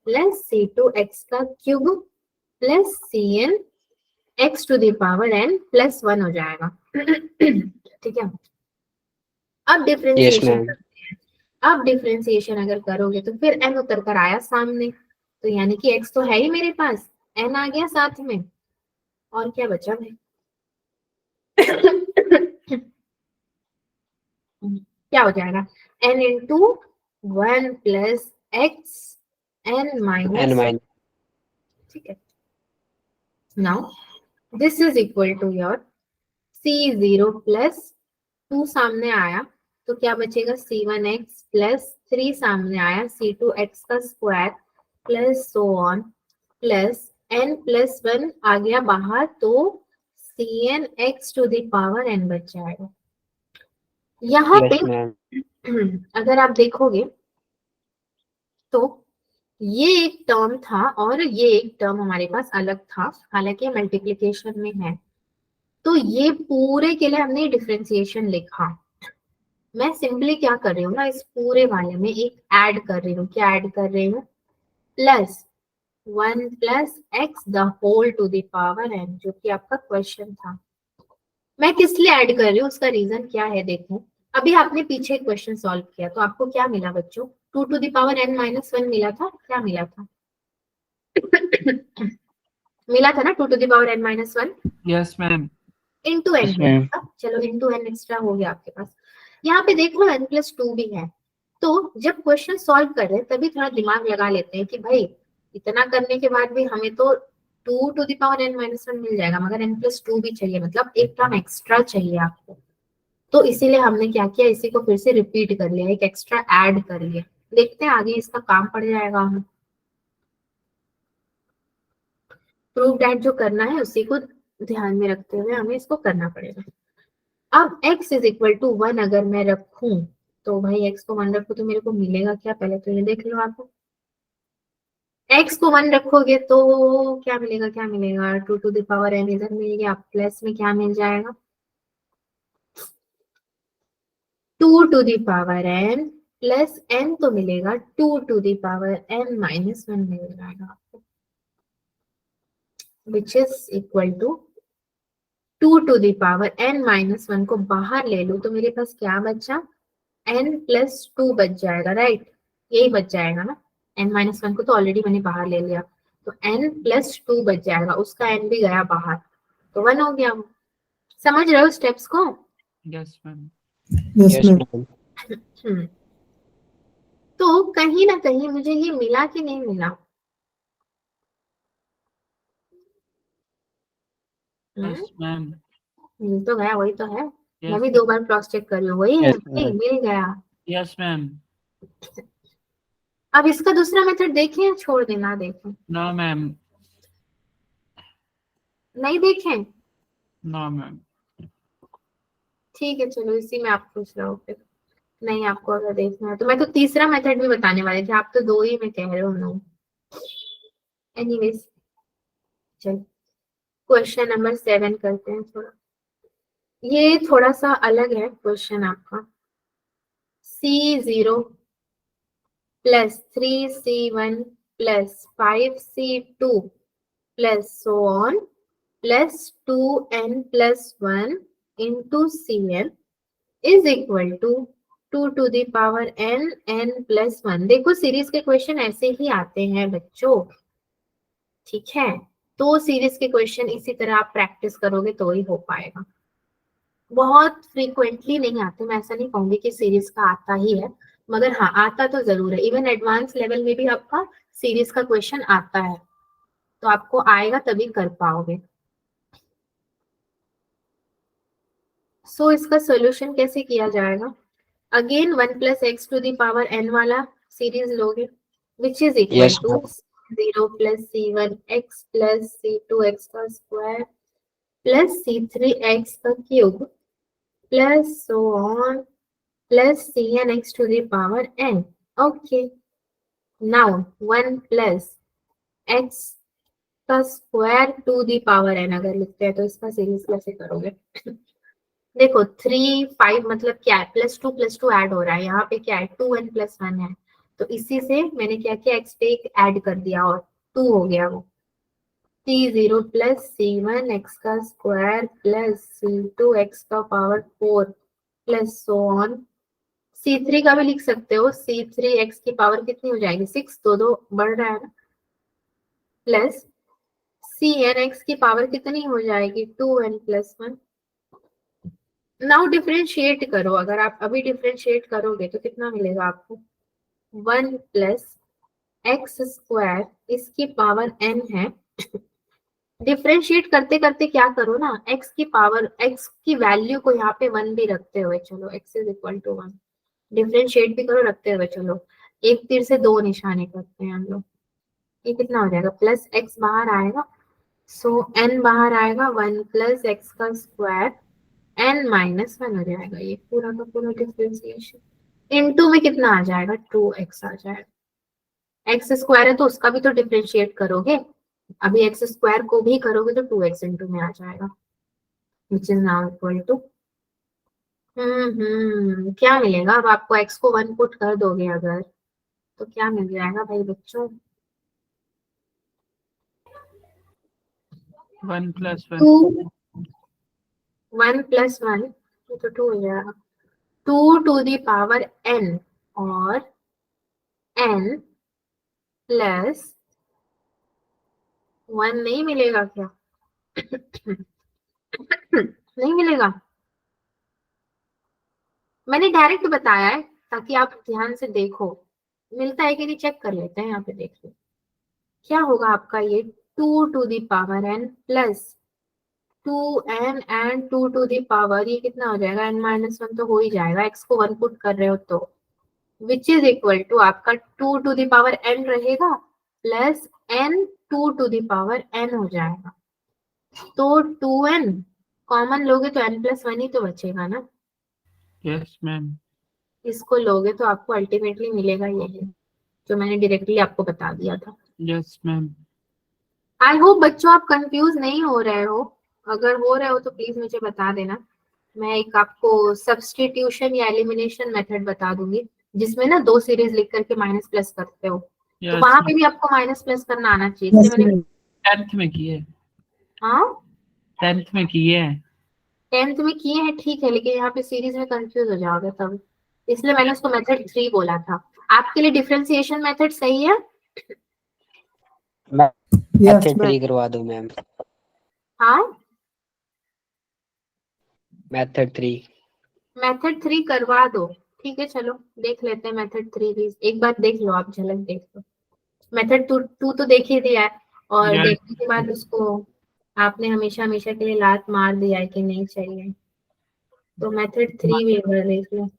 प्लस C2x का cube plus Cn x to the power n plus 1 हो जाएगा। ठीक है, अब Yes, डिफरेंशिएशन ma'am. अब डिफरेंशिएशन अगर करोगे तो फिर n उतर कर आया सामने, तो यानी कि x तो है ही मेरे पास, n आ गया साथ में, और क्या बचा भाई। क्या हो जाएगा, n into 1 plus x n N minus, minus. ठीक है। Now this is equal to your C0 plus 2 सामने आया तो क्या बचेगा, c1x प्लस 3 सामने आया c2x का square plus so on plus n plus 1 आ गया बाहर तो cnx to the power n बच जाएगा। यहाँ Yes, पे ma'am. अगर आप देखोगे तो ये एक टर्म था और ये एक टर्म हमारे पास अलग था, हालांकि मल्टीप्लिकेशन में है, तो ये पूरे के लिए हमने डिफरेंशिएशन लिखा। मैं सिंपली क्या कर रही हूँ ना, इस पूरे वाले में एक ऐड कर रही हूँ। क्या ऐड कर रही हूँ, plus 1 plus x the whole to the power n, जो कि आपका क्वेश्चन था। मैं किस लिए ऐड कर रही हूँ, उसका रीजन क्या है देखो। अभी आपने पीछे क्वेश्चन सॉल्व किया तो आपको क्या मिला बच्चों, 2 to the power n minus 1 मिला था। क्या मिला था मिला था ना 2 to the power n minus 1 yes ma'am. Into n. Yes, ma'am. चलो इंटू एन एक्स्ट्रा हो गया आपके पास। यहाँ पे देख लो n प्लस 2 भी है, तो जब क्वेश्चन सॉल्व कर रहे हैं तभी थोड़ा दिमाग लगा लेते हैं कि भाई इतना करने के बाद भी हमें तो 2 to the power n minus 1 मिल जाएगा, मगर n प्लस 2 भी चाहिए, मतलब एक टर्म एक्स्ट्रा चाहिए आपको। तो इसीलिए हमने क्या किया, इसी को फिर से रिपीट कर लिया, एक एक्स्ट्रा ऐड कर लिया। देखते हैं आगे इसका काम पड़ जाएगा हमें। प्रूव दैट जो करना है उसी को ध्यान में रखते हुए हमें इसको करना पड़ेगा। अब x इज इक्वल टू 1 अगर मैं रखूं तो भाई x को 1 रखूं तो मेरे को मिलेगा क्या, पहले तो ये देख लो आप। x को 1 रखोगे तो क्या मिलेगा, क्या मिलेगा, 2 टू द पावर n इधर मिल गया, प्लस में क्या मिल जाएगा, 2 to the power n plus n तो मिलेगा 2 to the power n minus 1 मिल जाएगा आपको, which is equal to 2 to the power n minus 1 को बाहर ले लो तो मेरे पास क्या बचा, n प्लस 2 बच जाएगा, राइट, यही बच जाएगा ना। n माइनस 1 को तो ऑलरेडी मैंने बाहर ले लिया, तो n प्लस 2 बच जाएगा, उसका n भी गया बाहर तो 1 हो गया। समझ रहे हो स्टेप्स को। Yes ma'am. Yes Yes, ma'am. ma'am. तो कहीं ना कहीं मुझे ये मिला कि नहीं मिला, यस मैम। मिल तो गया, वही तो है। मैं भी यस 2 बार क्रॉस चेक कर रही हूँ, वही है Yes, भाई, ma'am. मिल गया। Yes ma'am. अब इसका दूसरा मेथड देखें या छोड़ देना, देखें, नो मैम। नहीं देखें, नो मैम। ठीक है चलो इसी में आप पूछ रहे हो फिर। नहीं आपको अगर देखना है तो मैं तो तीसरा मेथड भी बताने वाली थी, आप तो 2 ही में कह रहे हो ना। एनीवेज चल क्वेश्चन नंबर 7 करते हैं थोड़ा, ये थोड़ा सा अलग है क्वेश्चन आपका। C0 plus 3C1 plus 5C2 plus so on plus 2n plus 1 into Cn is equal to 2 to the power n plus 1। देखो सीरीज के क्वेश्चन ऐसे ही आते हैं बच्चों, ठीक है, तो सीरीज के क्वेश्चन इसी तरह आप प्रैक्टिस करोगे तो ही हो पाएगा। बहुत फ्रीक्वेंटली नहीं आते, मैं ऐसा नहीं कहूंगी कि सीरीज का आता ही है, मगर हाँ आता तो जरूर है। इवन एडवांस लेवल में भी आपका सीरीज का क्वेश्चन आता है, तो आपको आएगा तभी कर पाओगे। सो इसका सोल्यूशन कैसे किया जाएगा, again 1 plus x to the power n वाला सीरीज लोगे, which is equal Yes, to ma'am. 0 plus c1x plus c2x का स्क्वायर प्लस c3x का cube plus so on plus cnx to the power n। Okay, now 1 plus x का square to the power n अगर लिखते हैं तो इसका series कैसे करोगे। देखो 3 5 मतलब क्या है, प्लस टू ऐड हो रहा है, यहाँ पे क्या है 2n प्लस 1 है, तो इसी से मैंने क्या किया, x पे एक ऐड कर दिया और 2 हो गया वो। c0 प्लस c1 x का स्क्वायर प्लस c2 x का power 4 plus so on, c3 का भी लिख सकते हो, c3 x की पावर कितनी हो जाएगी 6, दो दो बढ़ रहा है ना, प्लस cn x की पावर कितनी हो जाएगी 2n प्लस 1। नाउ डिफरेंशिएट करो, अगर आप अभी डिफरेंशिएट करोगे तो कितना मिलेगा आपको, 1 प्लस एक्स स्क्वायर इसकी पावर n है डिफरेंशिएट करते करते क्या करो ना, x की पावर, x की वैल्यू को यहाँ पे 1 भी रखते हुए चलो, x is equal to 1, differentiate भी करो रखते हुए चलो, एक तीर से दो निशाने करते हैं हम लोग। ये कितना हो जाएगा, प्लस x बाहर आएगा, सो n बाहर आएगा, 1 प्लस एक्स का स्क्वायर n माइनस 1 हो जाएगा, ये पूरा का पूरा डिफरेंशिएशन। इनटू में कितना आ जाएगा, 2x आ जाएगा। x स्क्वायर है तो उसका भी तो डिफरेंशिएट करोगे, अभी एक्स स्क्वायर को भी करोगे तो 2x इंटू में आ जाएगा, which is now equal to, क्या मिलेगा अब आपको, x को 1 पुट कर दोगे अगर, तो क्या मिल जाएगा भाई बच्चों, 1 + 1 2, 1 + 1 तो 2 हो जाएगा, 2 टू द पावर n, और n प्लस 1 नहीं मिलेगा क्या? नहीं मिलेगा, मैंने डायरेक्ट बताया है ताकि आप ध्यान से देखो, मिलता है कि नहीं चेक कर लेते हैं, यहाँ पे देख लो क्या होगा आपका, ये 2 to the power n plus 2n and 2 to the power, ये कितना हो जाएगा, n माइनस 1 तो हो ही जाएगा, x को 1 पुट कर रहे हो तो, विच इज इक्वल टू आपका 2 टू द पावर n रहेगा plus n 2 to the power n हो जाएगा, तो 2n कॉमन लोगे तो n प्लस 1 ही तो बचेगा ना, यस मैम। इसको लोगे तो आपको अल्टीमेटली मिलेगा यही जो मैंने डायरेक्टली आपको बता दिया था। Yes ma'am. आई होप बच्चों आप कंफ्यूज नहीं हो रहे हो, अगर हो रहे हो तो प्लीज मुझे बता देना, मैं एक आपको सब्स्टिट्यूशन या एलिमिनेशन मेथड बता दूंगी जिसमें ना 2 सीरीज लिख करके माइनस प्लस करते हो, तो यस वहां पे भी आपको माइनस प्लस करना आना चाहिए, इसलिए मैंने, 10th में किए, हाँ 10th में किए हैं। 10th में किए हैं ठीक है, लेकिन यहाँ पे सीरीज में कंफ्यूज हो जाओगे तब, इसलिए मैंने उसको मेथड 3 बोला था। आपके लिए डिफरेंशिएशन मेथड सही है? मेथड 3 करवा दो मैम, हाँ मेथड 3। मेथड 3 करवा दो, ठीक है चलो देख लेते हैं मेथड 3 भी, एक बार देख लो आप, झलक देख लो, मेथड 2 तो देख ही दिया है, और Yes. देखने के बाद उसको आपने हमेशा हमेशा के लिए लात मार दिया है कि नहीं चाहिए, तो मेथड 3 भी एक बार देख लो।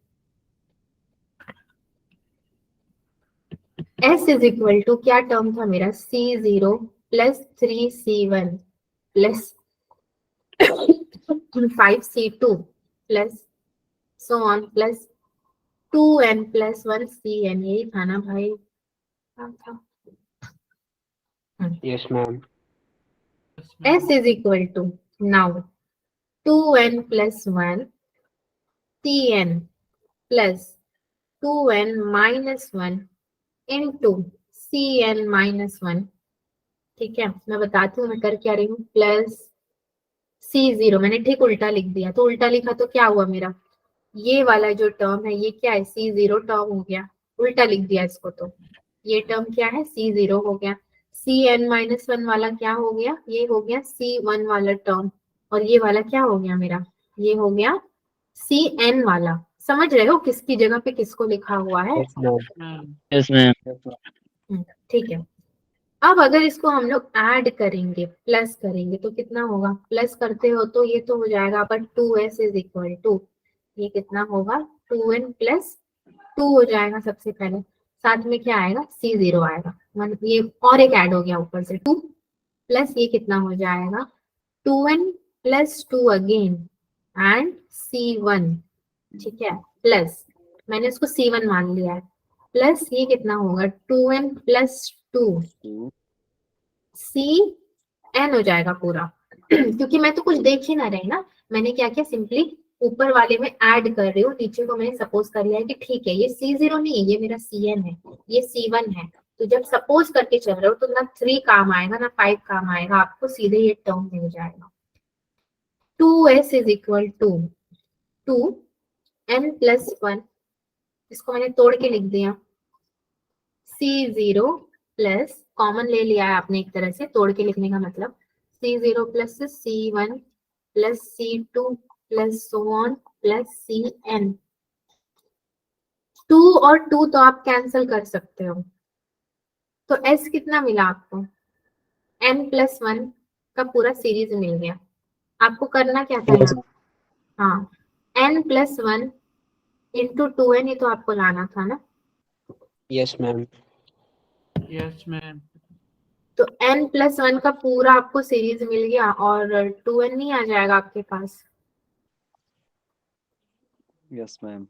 S इज इक्वल टू क्या टर्म था मेरा, C0 plus 3C1 plus 5C2 plus so on plus 2n plus 1Cn, यही था ना भाई, क्या था? Yes ma'am. S is equal to now 2n plus 1 Cn plus 2n minus 1 into Cn minus 1, ठीक है, मैं बताती हूँ मैं कर क्या रही हूँ, प्लस C0 मैंने ठीक उल्टा लिख दिया, तो उल्टा लिखा तो क्या हुआ मेरा, ये वाला जो टर्म है ये क्या है, C0 टर्म हो गया, उल्टा लिख दिया इसको, तो ये टर्म क्या है, C0 हो गया, Cn माइनस 1 वाला क्या हो गया, ये हो गया C1 वाला टर्म, और ये वाला क्या हो गया मेरा, ये हो गया Cn वाला, समझ रहे हो किसकी जगह पे किसको लिखा हुआ है? Yes ma'am. Yes ma'am. ठीक है, अब अगर इसको हम लोग ऐड करेंगे, प्लस करेंगे तो कितना होगा, प्लस करते हो तो ये तो हो जाएगा, but 2s is equal to, ये कितना होगा, 2n प्लस 2 हो जाएगा सबसे पहले, साथ में क्या आएगा, C0 आएगा, ये और एक ऐड हो गया ऊपर से 2 प्लस ये कितना हो जाएगा, 2n plus 2 again and C1, ठीक है, प्लस मैंने इसको C1 मान लिया है, प्लस ये कितना होगा, 2n प्लस 2 Cn हो जाएगा पूरा क्योंकि मैं तो कुछ देख ही ना रही ना, मैंने क्या किया, सिंपली ऊपर वाले में ऐड कर रही हूँ, नीचे को मैंने सपोज कर लिया है कि ठीक है ये C0 नहीं है, ये मेरा Cn है, ये C1 है, तो जब सपोज करके चल रहे हो तो ना 3 काम आएगा ना 5 काम आएगा, आपको सीधे ये टर्म मिल जाएगा, 2s is equal to 2n plus 1, इसको मैंने तोड़ के लिख दिया, C0 प्लस कॉमन ले लिया है आपने एक तरह से, तोड़ के लिखने का मतलब C0 plus C1 plus C2 plus so on plus Cn, 2 और 2 तो आप कैंसिल कर सकते हो, तो S कितना मिला आपको, n प्लस 1 का पूरा सीरीज मिल गया। आपको करना क्या था यहाँ? हाँ, n+1 इंटू 2n, ये तो आपको लाना था ना। Yes ma'am. Yes ma'am. तो n+1 का पूरा आपको सीरीज मिल गया और 2n नहीं आ जाएगा आपके पास। Yes ma'am.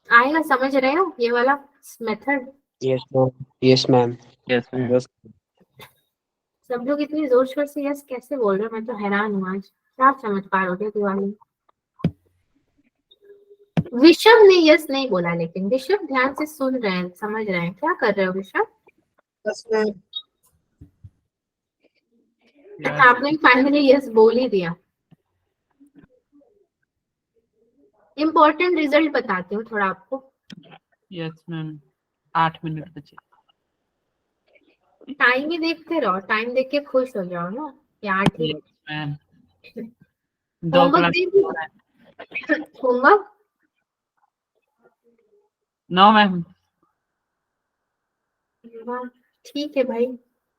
आएगा, समझ रहे हो ये वाला method? Yes ma'am. Yes ma'am. Yes ma'am. Yes सब लोग इतनी जोर शोर से यस कैसे बोल रहे हो, मैं तो हैरान हूँ आज। क्या चमत्कार हो गया दिवाली। विषम ने यस नहीं बोला, लेकिन विषम ध्यान से सुन रहे हैं, समझ रहे हैं। क्या कर रहे हो विषम? Yes ma'am. आपने फाइनली यस बोल ही दिया। इम्पोर्टेंट रिजल्ट बताती हूँ थोड़ा आपको। Yes ma'am. 8 मिनट बचे। टाइम ही देखते रहो, टाइम देख के खुश हो जाओ ना यार। ठीक, यस मैम। 2 होमवर्क क्लास दे दी? होमवर्क? No ma'am. ठीक है भाई,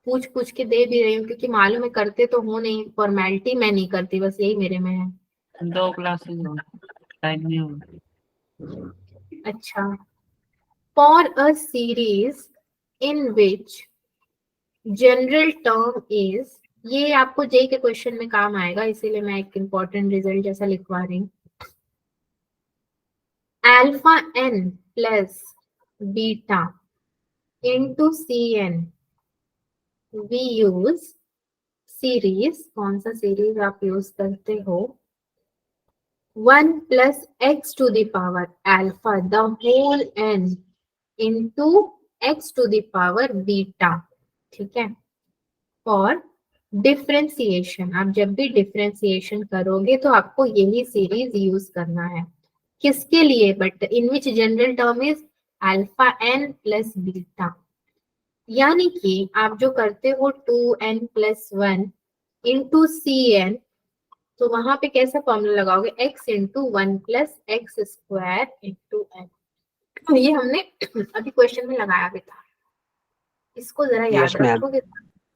पूछ पूछ के दे भी रही हूँ, क्योंकि मालूम है करते तो हो नहीं, फॉर्मेलिटी मैं नहीं करती, बस यही मेरे में है। 2 क्लासेस टाइम नहीं होगा। अच्छा, for a series in which general term is, ये आपको जेई के क्वेश्चन में काम आएगा, इसीलिए मैं एक इम्पोर्टेंट रिजल्ट जैसा लिखवा रही हूँ। Alpha n plus beta into c n, we use series. कौन सा सीरीज आप यूज करते हो? 1 plus x to the power alpha the whole n into x to the power beta. ठीक है, और डिफरेंशिएशन, आप जब भी डिफरेंशिएशन करोगे तो आपको यही सीरीज यूज करना है। किसके लिए? But in which general term is alpha n plus beta. यानी कि आप जो करते हो 2n+1 इंटू सी एन, तो वहां पे कैसा फॉर्मूला लगाओगे? x into 1 plus x square into n. ये हमने अभी क्वेश्चन में लगाया भी था, इसको जरा याद यस मैम। रखोगे,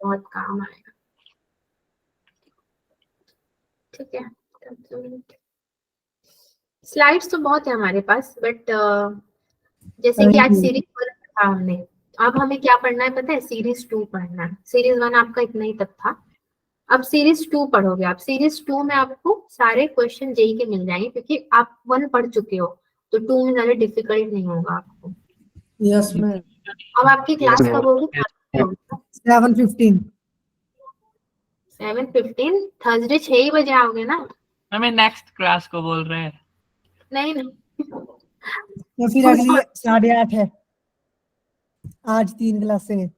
बहुत काम आएगा। ठीक है, स्लाइड्स तो बहुत है हमारे पास, बट जैसे कि आज सीरीज 1 था हमने, अब हमें क्या पढ़ना है पता है? सीरीज 2 पढ़ना है। सीरीज 1 आपका इतना ही तक था, अब सीरीज 2 पढ़ोगे आप। सीरीज 2 में आपको सारे क्वेश्चन जेई के मिल जाएंगे, क्योंकि आप 1 पढ़ चुके हो, तो 2 में ज्यादा डिफिकल्ट नहीं होगा आपको। Yes ma'am. अब आपकी क्लास Yes, कब होगी? 7:15। 7:15 थर्सडे 6 ही बजे आओगे ना? हमें नेक्स्ट क्लास को बोल रहे हैं। नहीं नहीं, तो फिर अगली 8:30 है। आज 3 क्लासें हैं।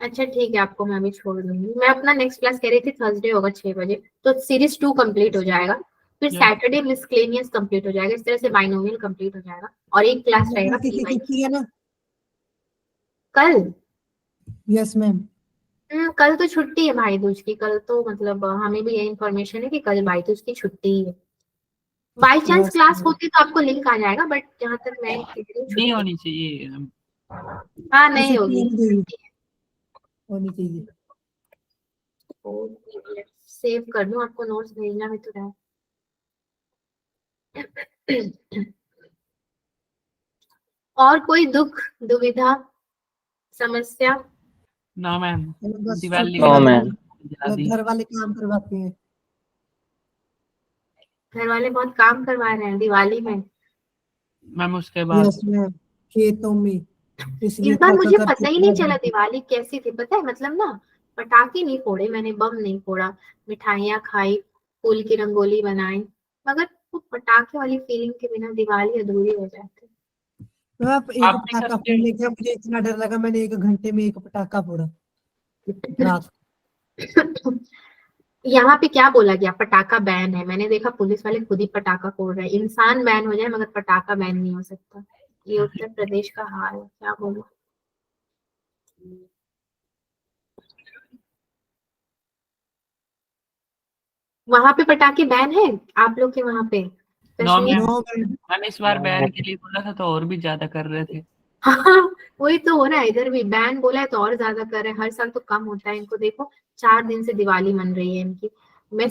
अच्छा ठीक है, आपको मैं अभी छोड़ दूंगी। मैं अपना नेक्स्ट क्लास कह रही थी थर्सडे होगा 6 बजे, तो सीरीज 2 कंप्लीट हो जाएगा। फिर Yes. सैटरडे मिसलेनियस कंप्लीट हो जाएगा, इस तरह से बाइनोमियल कंप्लीट हो जाएगा, और एक क्लास रहेगा किसी PY छुट्टी है ना? कल। Yes ma'am. कल तो छुट्टी है भाई दूज की, कल तो मतलब हमें भी यही इन्फॉर्मेशन है कि कल भाई दूज की छुट्टी है। By chance Yes, class ma'am. होती तो आपको लिंक आ जाएगा, बट जहां तक मैं कह रही हूँ नहीं छुट्टी। होनी चाहिए। हाँ नहीं छुट्टी होगी, होनी चाहिए। सेव कर दूं, आपको नोट्स भेजना भी तो है। और कोई दुख दुविधा समस्या? No ma'am. बस दिवाली No, ma'am. जला दी। घर वाले काम करवाते हैं। घर वाले बहुत काम करवा रहे हैं दिवाली में। मैम उसके बाद यस मैम, खेतों में, इसलिए इस बार थक मुझे कर पता ही नहीं चला दिवाली कैसी थी, पता है? मतलब ना, पटाखे नहीं फोड़े मैंने, बम नहीं फोड़ा, मिठाइयाँ खाई, फूल की रंगोली बनाई, मगर वो पटाखे वाली फीलिंग के बिना दिवाली अधूरी हो जाती। आप एक आपने पटाखा सबसे फोड़ने गया, मुझे इतना डर लगा, मैंने 1 घंटे में 1 पटाखा फोड़ा रात। यहाँ पे क्या बोला गया? पटाखा बैन है। मैंने देखा पुलिस वाले खुद ही पटाखा फोड़ रहे हैं। इंसान बैन हो जाए मगर पटाखा बैन नहीं हो सकता। ये उत्तर प्रदेश का हाल है, क्या बोलूं। वहां पे पटाखे बैन है आप लोग के वहां पे? No Kashmir? Ma'am. No ma'am. Ma'am इस बार No, बैन ma'am. के लिए बोला था तो और भी ज्यादा कर रहे थे। हाँ, वही तो हो रहा है, इधर भी बैन बोला है तो और ज्यादा कर रहे हैं, हर साल तो कम होता है इनको, देखो 4 दिन से दिवाली मन रही है इनकी। मैं